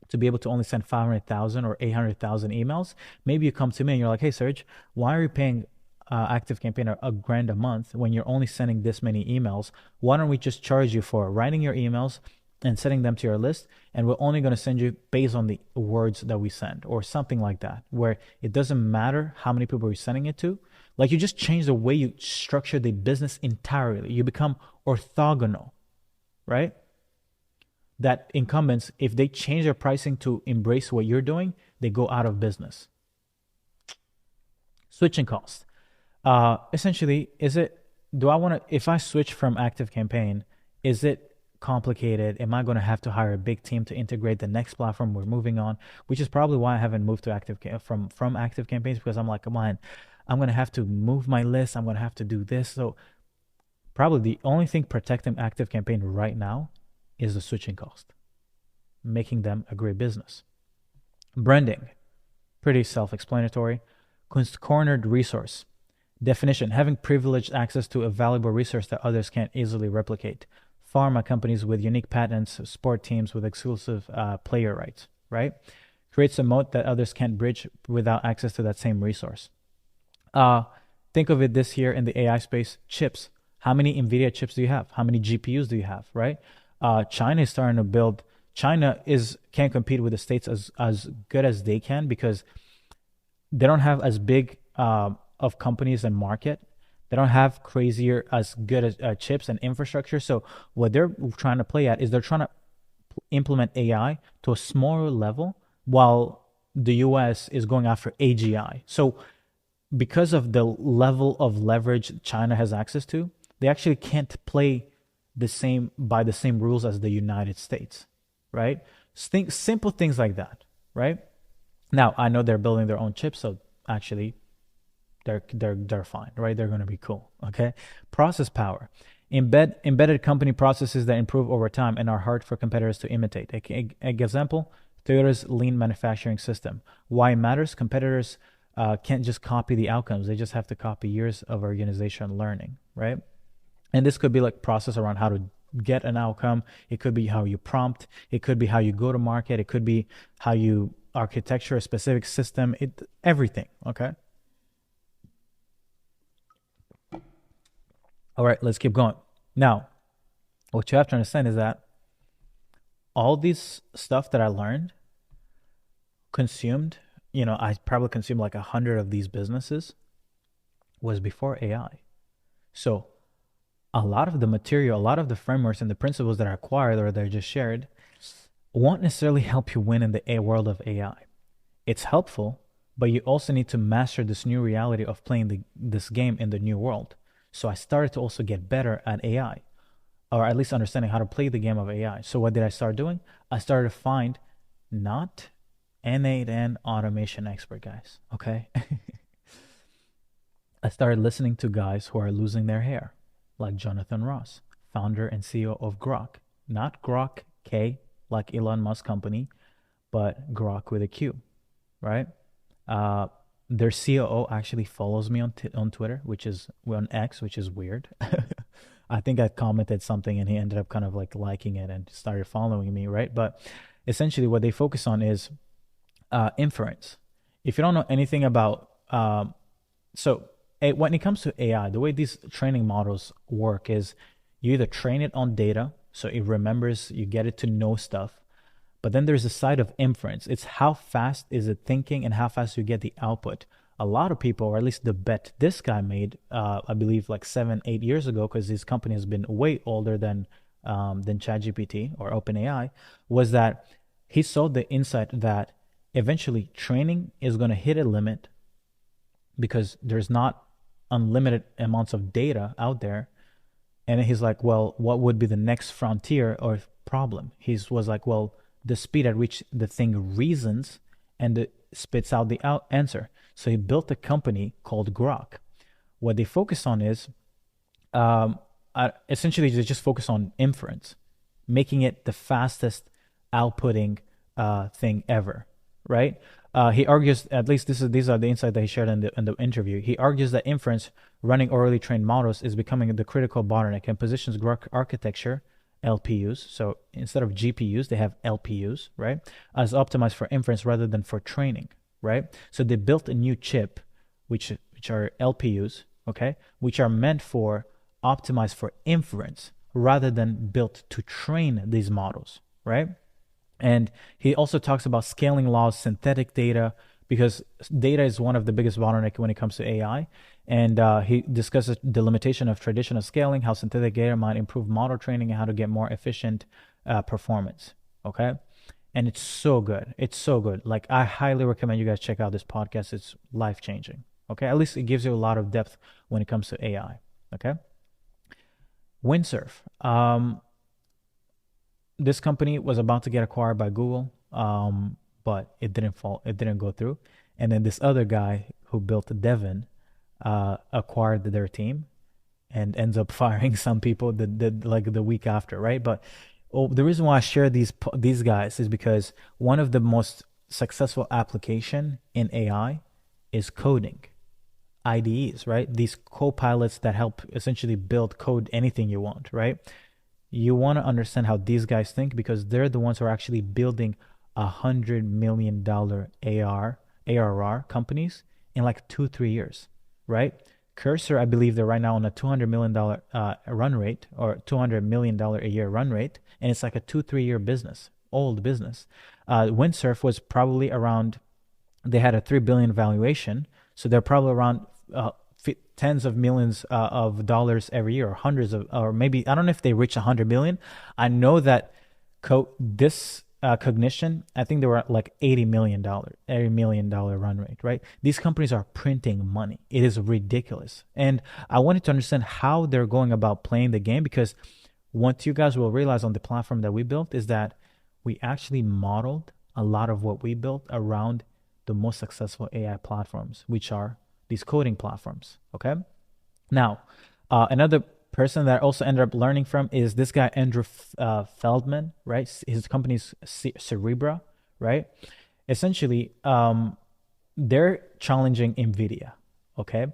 B: to be able to only send 500,000 or 800,000 emails, maybe you come to me and you're like, hey, Serge, why are you paying ActiveCampaign $1,000 a month when you're only sending this many emails? Why don't we just charge you for writing your emails, and setting them to your list, and we're only going to send you based on the words that we send, or something like that, where it doesn't matter how many people you're sending it to. Like, you just change the way you structure the business entirely. You become orthogonal, right? That incumbents, if they change their pricing to embrace what you're doing, they go out of business. Switching cost. Essentially, if I switch from Active Campaign, is it complicated? Am I going to have to hire a big team to integrate the next platform we're moving on? Which is probably why I haven't moved to from Active Campaigns, because I'm like, come on, I'm going to have to move my list. I'm going to have to do this. So probably the only thing protecting Active Campaign right now is the switching cost, making them a great business. Branding, pretty self-explanatory. Cornered resource. Definition: having privileged access to a valuable resource that others can't easily replicate. Pharma companies with unique patents, sport teams with exclusive player rights, right? Creates a moat that others can't bridge without access to that same resource. Think of it this here in the AI space: chips. How many NVIDIA chips do you have? How many GPUs do you have, right? China is starting to build. China can't compete with the States as good as they can, because they don't have as big of companies and market. They don't have as good as chips and infrastructure. So what they're trying to play at is they're trying to implement AI to a smaller level, while the US is going after AGI. So because of the level of leverage China has access to, they actually can't play by the same rules as the United States, right? Simple things like that, right? Now, I know they're building their own chips, so actually they're fine, right? They're going to be cool, okay? Process power. Embedded company processes that improve over time and are hard for competitors to imitate. Example, Toyota's lean manufacturing system. Why it matters? Competitors can't just copy the outcomes. They just have to copy years of organization learning, right? And this could be like process around how to get an outcome. It could be how you prompt. It could be how you go to market. It could be how you architecture a specific system. Everything, okay? All right, let's keep going. Now, what you have to understand is that all this stuff that I learned, consumed, I probably consumed like 100 of these businesses, was before AI. So a lot of the material, a lot of the frameworks and the principles that are acquired or that are just shared won't necessarily help you win in the world of AI. It's helpful, but you also need to master this new reality of playing this game in the new world. So I started to also get better at AI, or at least understanding how to play the game of AI. So what did I start doing? I started to find not N8N automation expert guys, okay? I started listening to guys who are losing their hair, like Jonathan Ross, founder and CEO of Grok. Not Grok K, like Elon Musk company, but Grok with a Q, right? Their COO actually follows me on Twitter, which is on X, which is weird. I think I commented something and he ended up kind of like liking it and started following me, right? But essentially what they focus on is inference. If you don't know anything about, when it comes to AI, the way these training models work is you either train it on data, so it remembers, you get it to know stuff. But then there's a side of inference. It's how fast is it thinking and how fast you get the output. A lot of people, or at least the bet this guy made, I believe like 7-8 years ago, because his company has been way older than ChatGPT or OpenAI, was that he saw the insight that eventually training is going to hit a limit because there's not unlimited amounts of data out there. And he's like, well, what would be the next frontier or problem? He was like, well, the speed at which the thing reasons and it spits out the answer. So he built a company called Grok. What they focus on is essentially they just focus on inference, making it the fastest outputting thing ever, right? He argues, at least these are the insights that he shared in the interview. He argues that inference running orally trained models is becoming the critical bottleneck and positions Grok architecture, LPUs, so instead of GPUs, they have LPUs, right, as optimized for inference rather than for training, right? So they built a new chip, which are LPUs, okay, which are meant for optimized for inference, rather than built to train these models, right? And he also talks about scaling laws, synthetic data, because data is one of the biggest bottlenecks when it comes to AI. And he discusses the limitation of traditional scaling, how synthetic data might improve model training, and how to get more efficient performance. Okay. And it's so good. It's so good. Like, I highly recommend you guys check out this podcast. It's life changing. Okay. At least it gives you a lot of depth when it comes to AI. Okay. Windsurf. This company was about to get acquired by Google, but it didn't fall. It didn't go through. And then this other guy who built Devon acquired their team and ends up firing some people like the week after, right? But the reason why I share these guys is because one of the most successful application in AI is coding. IDEs, right? These co-pilots that help essentially build code anything you want, right? You want to understand how these guys think, because they're the ones who are actually building $100 million ARR companies in like 2-3 years, right? Cursor, I believe they're right now on a $200 million run rate, or $200 million a year run rate, and it's like a 2-3 year business, old business. Windsurf was probably around, they had a $3 billion valuation, so they're probably around tens of millions of dollars every year, or hundreds of, or maybe, I don't know if they reach 100 million. I know that this Cognition, I think they were at like $80 million run rate, right? These companies are printing money. It is ridiculous. And I wanted to understand how they're going about playing the game, because what you guys will realize on the platform that we built is that we actually modeled a lot of what we built around the most successful AI platforms, which are these coding platforms. Okay. Now, another person that I also ended up learning from is this guy, Andrew Feldman, right? His company's Cerebra, right? Essentially, they're challenging NVIDIA, okay?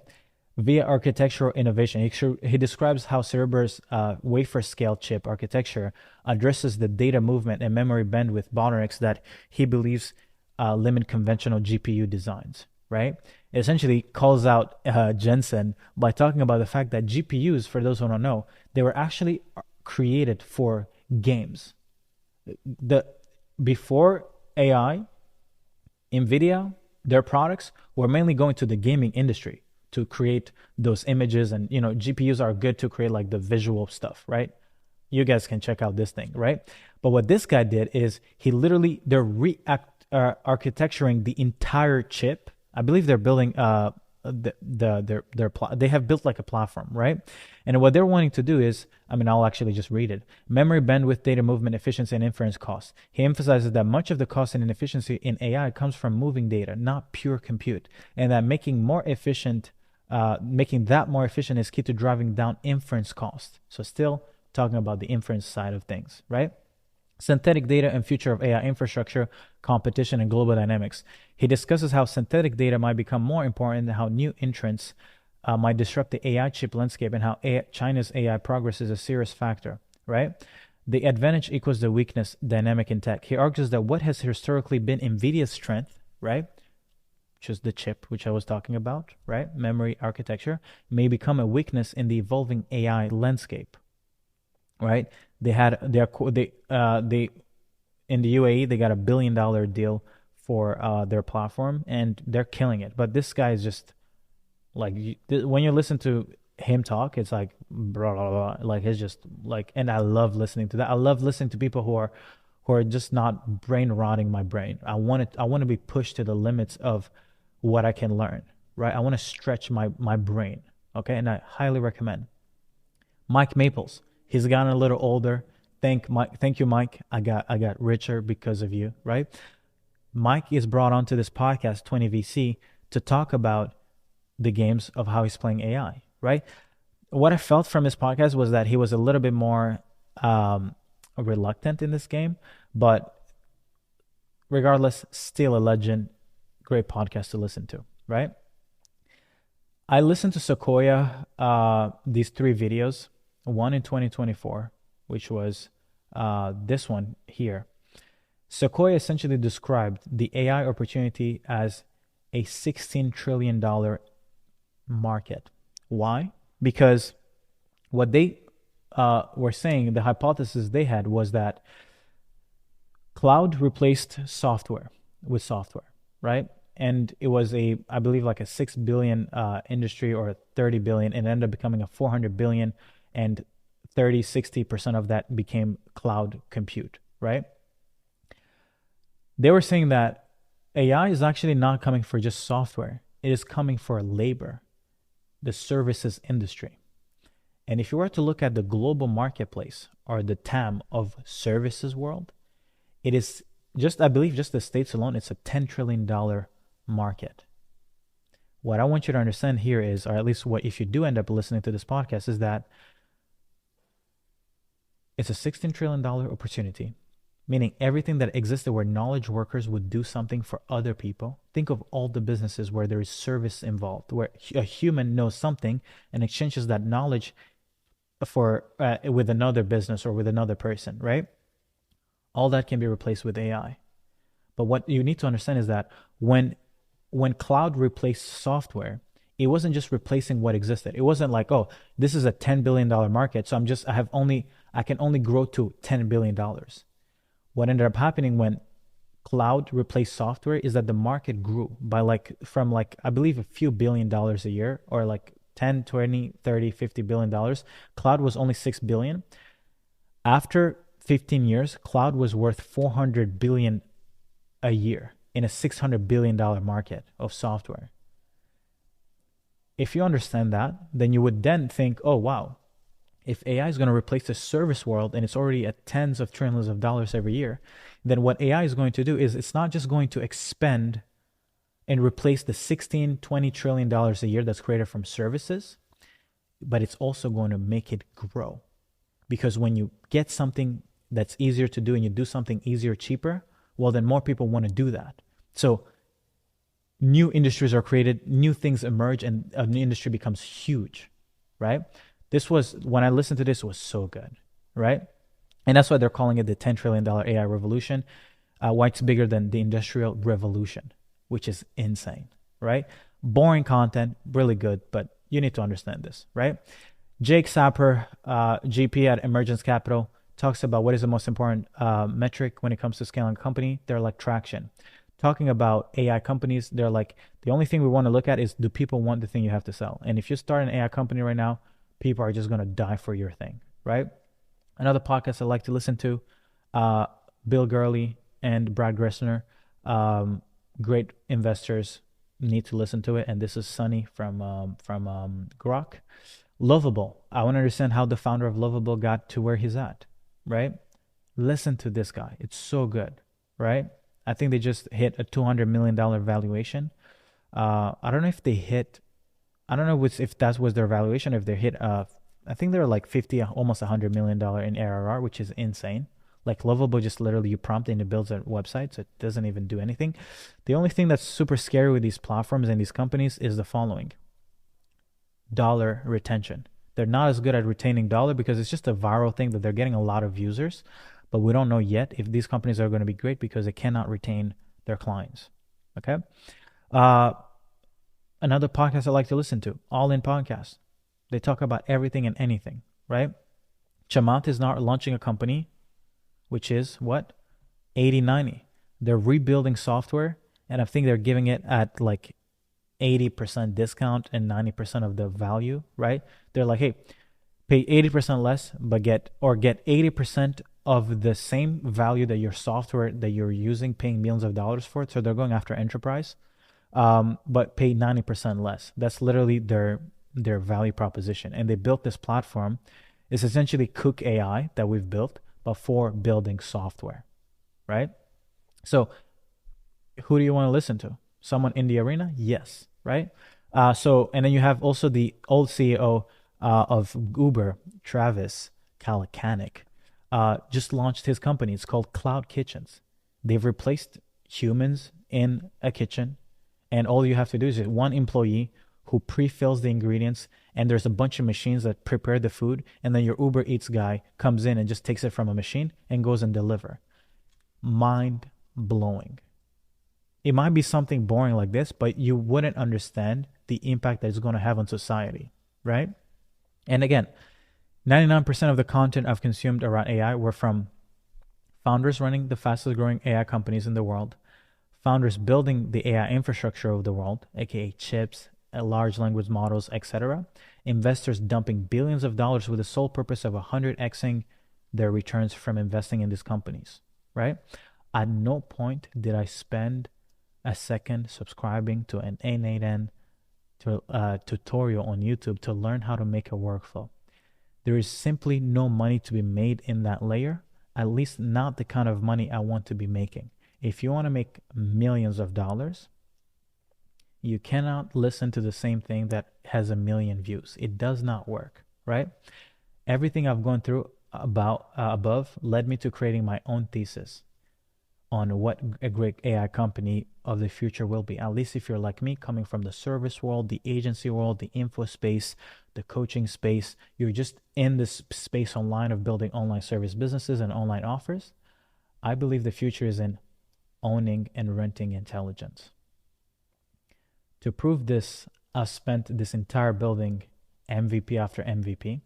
B: Via architectural innovation. He describes how Cerebra's wafer scale chip architecture addresses the data movement and memory bandwidth bottlenecks that he believes limit conventional GPU designs, right? It essentially calls out Jensen by talking about the fact that GPUs, for those who don't know, they were actually created for games. Before AI, NVIDIA, their products were mainly going to the gaming industry to create those images, and GPUs are good to create like the visual stuff, right? You guys can check out this thing, right? But what this guy did is they're architecturing the entire chip. I believe they're building they have built like a platform, right? And what they're wanting to do is, I'll actually just read it. Memory bandwidth, data movement, efficiency, and inference costs. He emphasizes that much of the cost and inefficiency in AI comes from moving data, not pure compute, and that making that more efficient is key to driving down inference costs. So still talking about the inference side of things, right? Synthetic data and future of AI infrastructure, competition, and global dynamics. He discusses how synthetic data might become more important and how new entrants might disrupt the AI chip landscape, and how China's AI progress is a serious factor, right? The advantage equals the weakness dynamic in tech. He argues that what has historically been NVIDIA's strength, right, which is the chip, which I was talking about, right, memory architecture, may become a weakness in the evolving AI landscape, right? They in the UAE, they got $1 billion deal for their platform, and they're killing it. But this guy is just like, when you listen to him talk, it's like blah, blah, blah. Like, it's just like, and I love listening to that. I love listening to people who are just not brain rotting my brain. I want to be pushed to the limits of what I can learn, right? I want to stretch my brain, okay? And I highly recommend Mike Maples. He's gotten a little older. Thank you, Mike. I got richer because of you, right? Mike is brought onto this podcast, 20VC, to talk about the games of how he's playing AI, right? What I felt from his podcast was that he was a little bit more reluctant in this game, but regardless, still a legend. Great podcast to listen to, right? I listened to Sequoia, these 3 videos. One in 2024, which was this one here. Sequoia essentially described the AI opportunity as a $16 trillion market. Why? Because what they were saying, the hypothesis they had was that cloud replaced software with software, right? And it was I believe like a 6 billion industry, or 30 billion, and it ended up becoming a 400 billion, and 60% of that became cloud compute, right? They were saying that AI is actually not coming for just software. It is coming for labor, the services industry. And if you were to look at the global marketplace, or the TAM of services world, it is just, I believe just the States alone, it's a $10 trillion market. What I want you to understand here is, or at least what, if you do end up listening to this podcast, is that it's a $16 trillion opportunity, meaning everything that existed where knowledge workers would do something for other people. Think of all the businesses where there is service involved, where a human knows something and exchanges that knowledge for with another business or with another person, right? All that can be replaced with AI. But what you need to understand is that when cloud replaced software, it wasn't just replacing what existed. It wasn't like, oh, this is a $10 billion market, so I can only grow to $10 billion. What ended up happening when cloud replaced software is that the market grew by from I believe a few $billion a year, or like 10, 20, 30, $50 billion. Cloud was only 6 billion. After 15 years, cloud was worth 400 billion a year in a $600 billion market of software. If you understand that, then you would then think, oh, wow, if AI is going to replace the service world, and it's already at tens of trillions of dollars every year, then what AI is going to do is it's not just going to expend and replace the 16, 20 trillion dollars a year that's created from services, but it's also going to make it grow. Because when you get something that's easier to do and you do something easier, cheaper, well, then more people want to do that. So new industries are created, new things emerge, and a new industry becomes huge, right? When I listened to this, it was so good, right? And that's why they're calling it the $10 trillion AI revolution. Why it's bigger than the industrial revolution, which is insane, right? Boring content, really good, but you need to understand this, right? Jake Sapper, GP at Emergence Capital, talks about what is the most important metric when it comes to scaling a company. They're like traction. Talking about AI companies, they're like, the only thing we want to look at is, do people want the thing you have to sell? And if you start an AI company right now, people are just going to die for your thing, right? Another podcast I like to listen to, Bill Gurley and Brad Gressner, great investors, need to listen to it. And this is Sunny from Grok. Lovable. I want to understand how the founder of Lovable got to where he's at, right? Listen to this guy. It's so good, right? I think they just hit a $200 million valuation. I don't know if they hit, I don't know if that was their valuation, if they hit, I think they're like 50, almost $100 million in ARR, which is insane. Like Lovable, just literally you prompt and it builds a website, so it doesn't even do anything. The only thing that's super scary with these platforms and these companies is the following: dollar retention. They're not as good at retaining dollar because it's just a viral thing that they're getting a lot of users, but we don't know yet if these companies are going to be great because they cannot retain their clients. Okay. Another podcast I like to listen to, All In Podcast. They talk about everything and anything, right? Chamath is now launching a company, which is what? 80/90. They're rebuilding software, and I think they're giving it at like 80% discount and 90% of the value, right? They're like, hey, pay 80% less, but get 80% of the same value that your software that you're using, paying millions of dollars for it. So they're going after enterprise, but pay 90% less. That's literally their value proposition. And they built this platform. It's essentially Cookook AI that we've built, but for building software, right? So who do you want to listen to? Someone in the arena? Yes, right? And then you have also the old CEO of Uber, Travis Kalanick, just launched his company. It's called Cloud Kitchens. They've replaced humans in a kitchen, and all you have to do is one employee who pre-fills the ingredients, and there's a bunch of machines that prepare the food, and then your Uber Eats guy comes in and just takes it from a machine and goes and deliver. Mind blowing. It might be something boring like this, but you wouldn't understand the impact that it's going to have on society, right? And again, 99% of the content I've consumed around AI were from founders running the fastest growing AI companies in the world, founders building the AI infrastructure of the world, aka chips, large language models, etc., investors dumping billions of dollars with the sole purpose of 100xing their returns from investing in these companies, right? At no point did I spend a second subscribing to an N8N tutorial on YouTube to learn how to make a workflow. There is simply no money to be made in that layer, at least not the kind of money I want to be making. If you want to make millions of dollars, you cannot listen to the same thing that has a million views. It does not work, right? Everything I've gone through above led me to creating my own thesis on what a great AI company of the future will be. At least if you're like me, coming from the service world, the agency world, the info space, the coaching space, you're just in this space online of building online service businesses and online offers. I believe the future is in owning and renting intelligence. To prove this, I've spent this entire building MVP after MVP,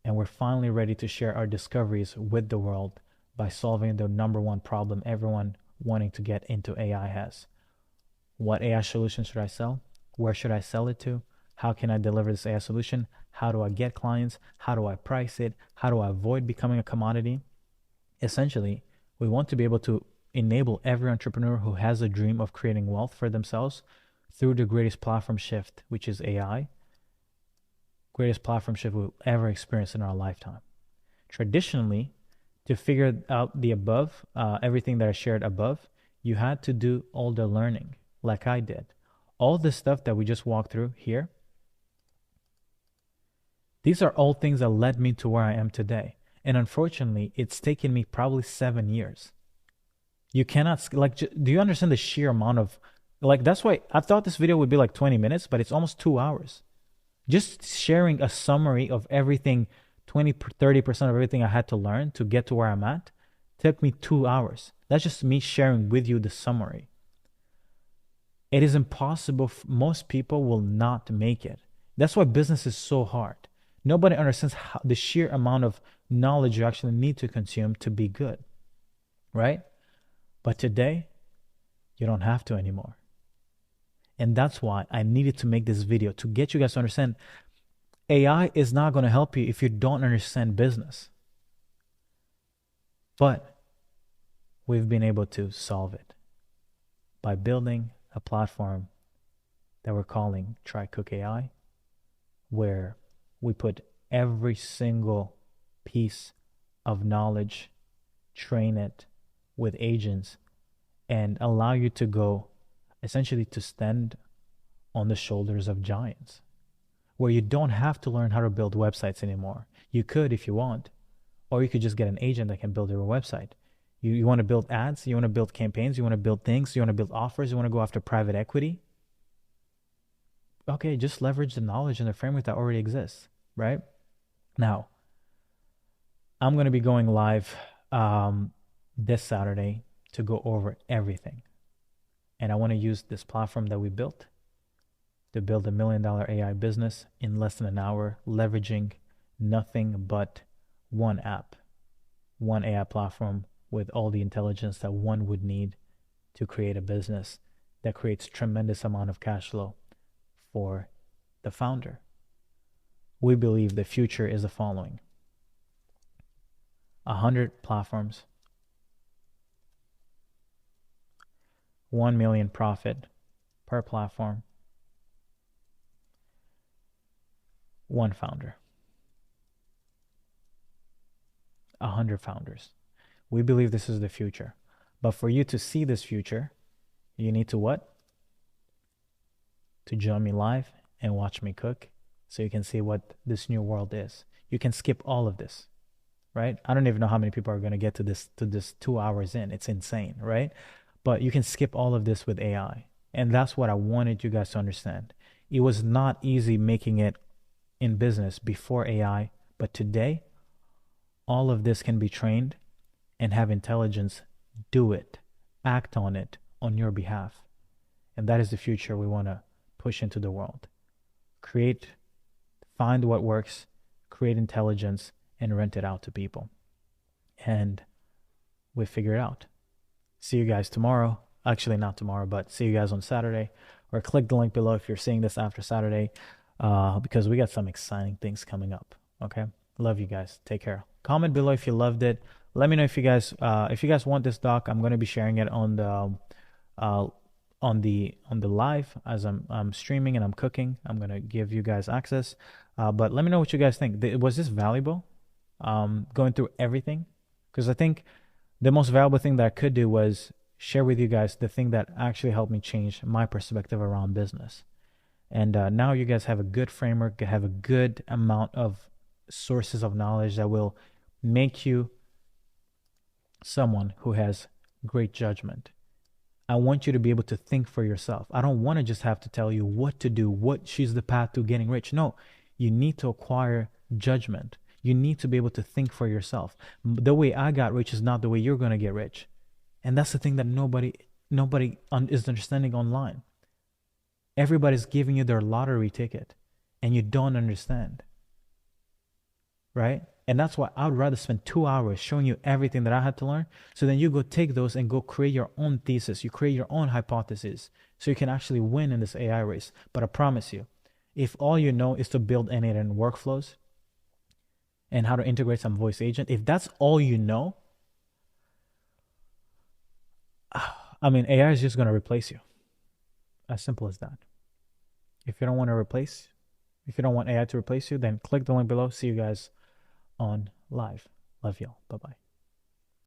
B: and we're finally ready to share our discoveries with the world by solving the number one problem everyone wanting to get into AI has. What AI solution should I sell? Where should I sell it to? How can I deliver this AI solution? How do I get clients? How do I price it? How do I avoid becoming a commodity? Essentially, we want to be able to enable every entrepreneur who has a dream of creating wealth for themselves through the greatest platform shift, which is AI. Greatest platform shift we'll ever experience in our lifetime. Traditionally, to figure out the above, everything that I shared above, you had to do all the learning like I did. All the stuff that we just walked through here, these are all things that led me to where I am today. And unfortunately, it's taken me probably 7 years. You cannot, like, do you understand the sheer amount of, like, that's why I thought this video would be like 20 minutes, but it's almost 2 hours. Just sharing a summary of everything, 20-30% of everything I had to learn to get to where I'm at took me 2 hours. That's just me sharing with you the summary. It is impossible. Most people will not make it. That's why business is so hard. Nobody understands the sheer amount of knowledge you actually need to consume to be good, right? But today, you don't have to anymore. And that's why I needed to make this video, to get you guys to understand AI is not going to help you if you don't understand business. But we've been able to solve it by building a platform that we're calling Cookook AI, where we put every single piece of knowledge, train it with agents, and allow you to go essentially to stand on the shoulders of giants, where you don't have to learn how to build websites anymore. You could if you want, or you could just get an agent that can build your website. You want to build ads, you want to build campaigns, you want to build things, you want to build offers, you want to go after private equity. Okay, just leverage the knowledge and the framework that already exists, right? Now, I'm going to be going live this Saturday to go over everything. And I want to use this platform that we built to build $1 million AI business in less than an hour, leveraging nothing but one app, one AI platform with all the intelligence that one would need to create a business that creates tremendous amount of cash flow for the founder. We believe the future is the following: 100 platforms, 1 million profit per platform, one founder, 100 founders. We believe this is the future. But for you to see this future, you need to what? To join me live and watch me cook so you can see what this new world is. You can skip all of this, right? I don't even know how many people are going to get to this 2 hours in. It's insane, right? But you can skip all of this with AI. And that's what I wanted you guys to understand. It was not easy making it in business before AI, but today, all of this can be trained and have intelligence do it, act on it on your behalf. And that is the future we want to push into the world. Find what works, create intelligence, and rent it out to people. And we figure it out. See you guys tomorrow. Actually, not tomorrow, but see you guys on Saturday. Or click the link below if you're seeing this after Saturday, because we got some exciting things coming up. Okay? Love you guys. Take care. Comment below if you loved it. Let me know if you guys want this doc. I'm going to be sharing it on the live as I'm streaming and I'm cooking. I'm going to give you guys access. But let me know what you guys think. Was this valuable? Going through everything? Because I think the most valuable thing that I could do was share with you guys the thing that actually helped me change my perspective around business. And now you guys have a good framework, have a good amount of sources of knowledge that will make you someone who has great judgment. I want you to be able to think for yourself. I don't want to just have to tell you what to do, what she's the path to getting rich. No, you need to acquire judgment. You need to be able to think for yourself. The way I got rich is not the way you're going to get rich. And that's the thing that nobody is understanding online. Everybody's giving you their lottery ticket and you don't understand. Right? And that's why I would rather spend 2 hours showing you everything that I had to learn. So then you go take those and go create your own thesis. You create your own hypothesis so you can actually win in this AI race. But I promise you, if all you know is to build end-to-end workflows and how to integrate some voice agent, if that's all you know, I mean, AI is just going to replace you. As simple as that. If you don't want AI to replace you, then click the link below. See you guys on live. Love y'all. Bye-bye.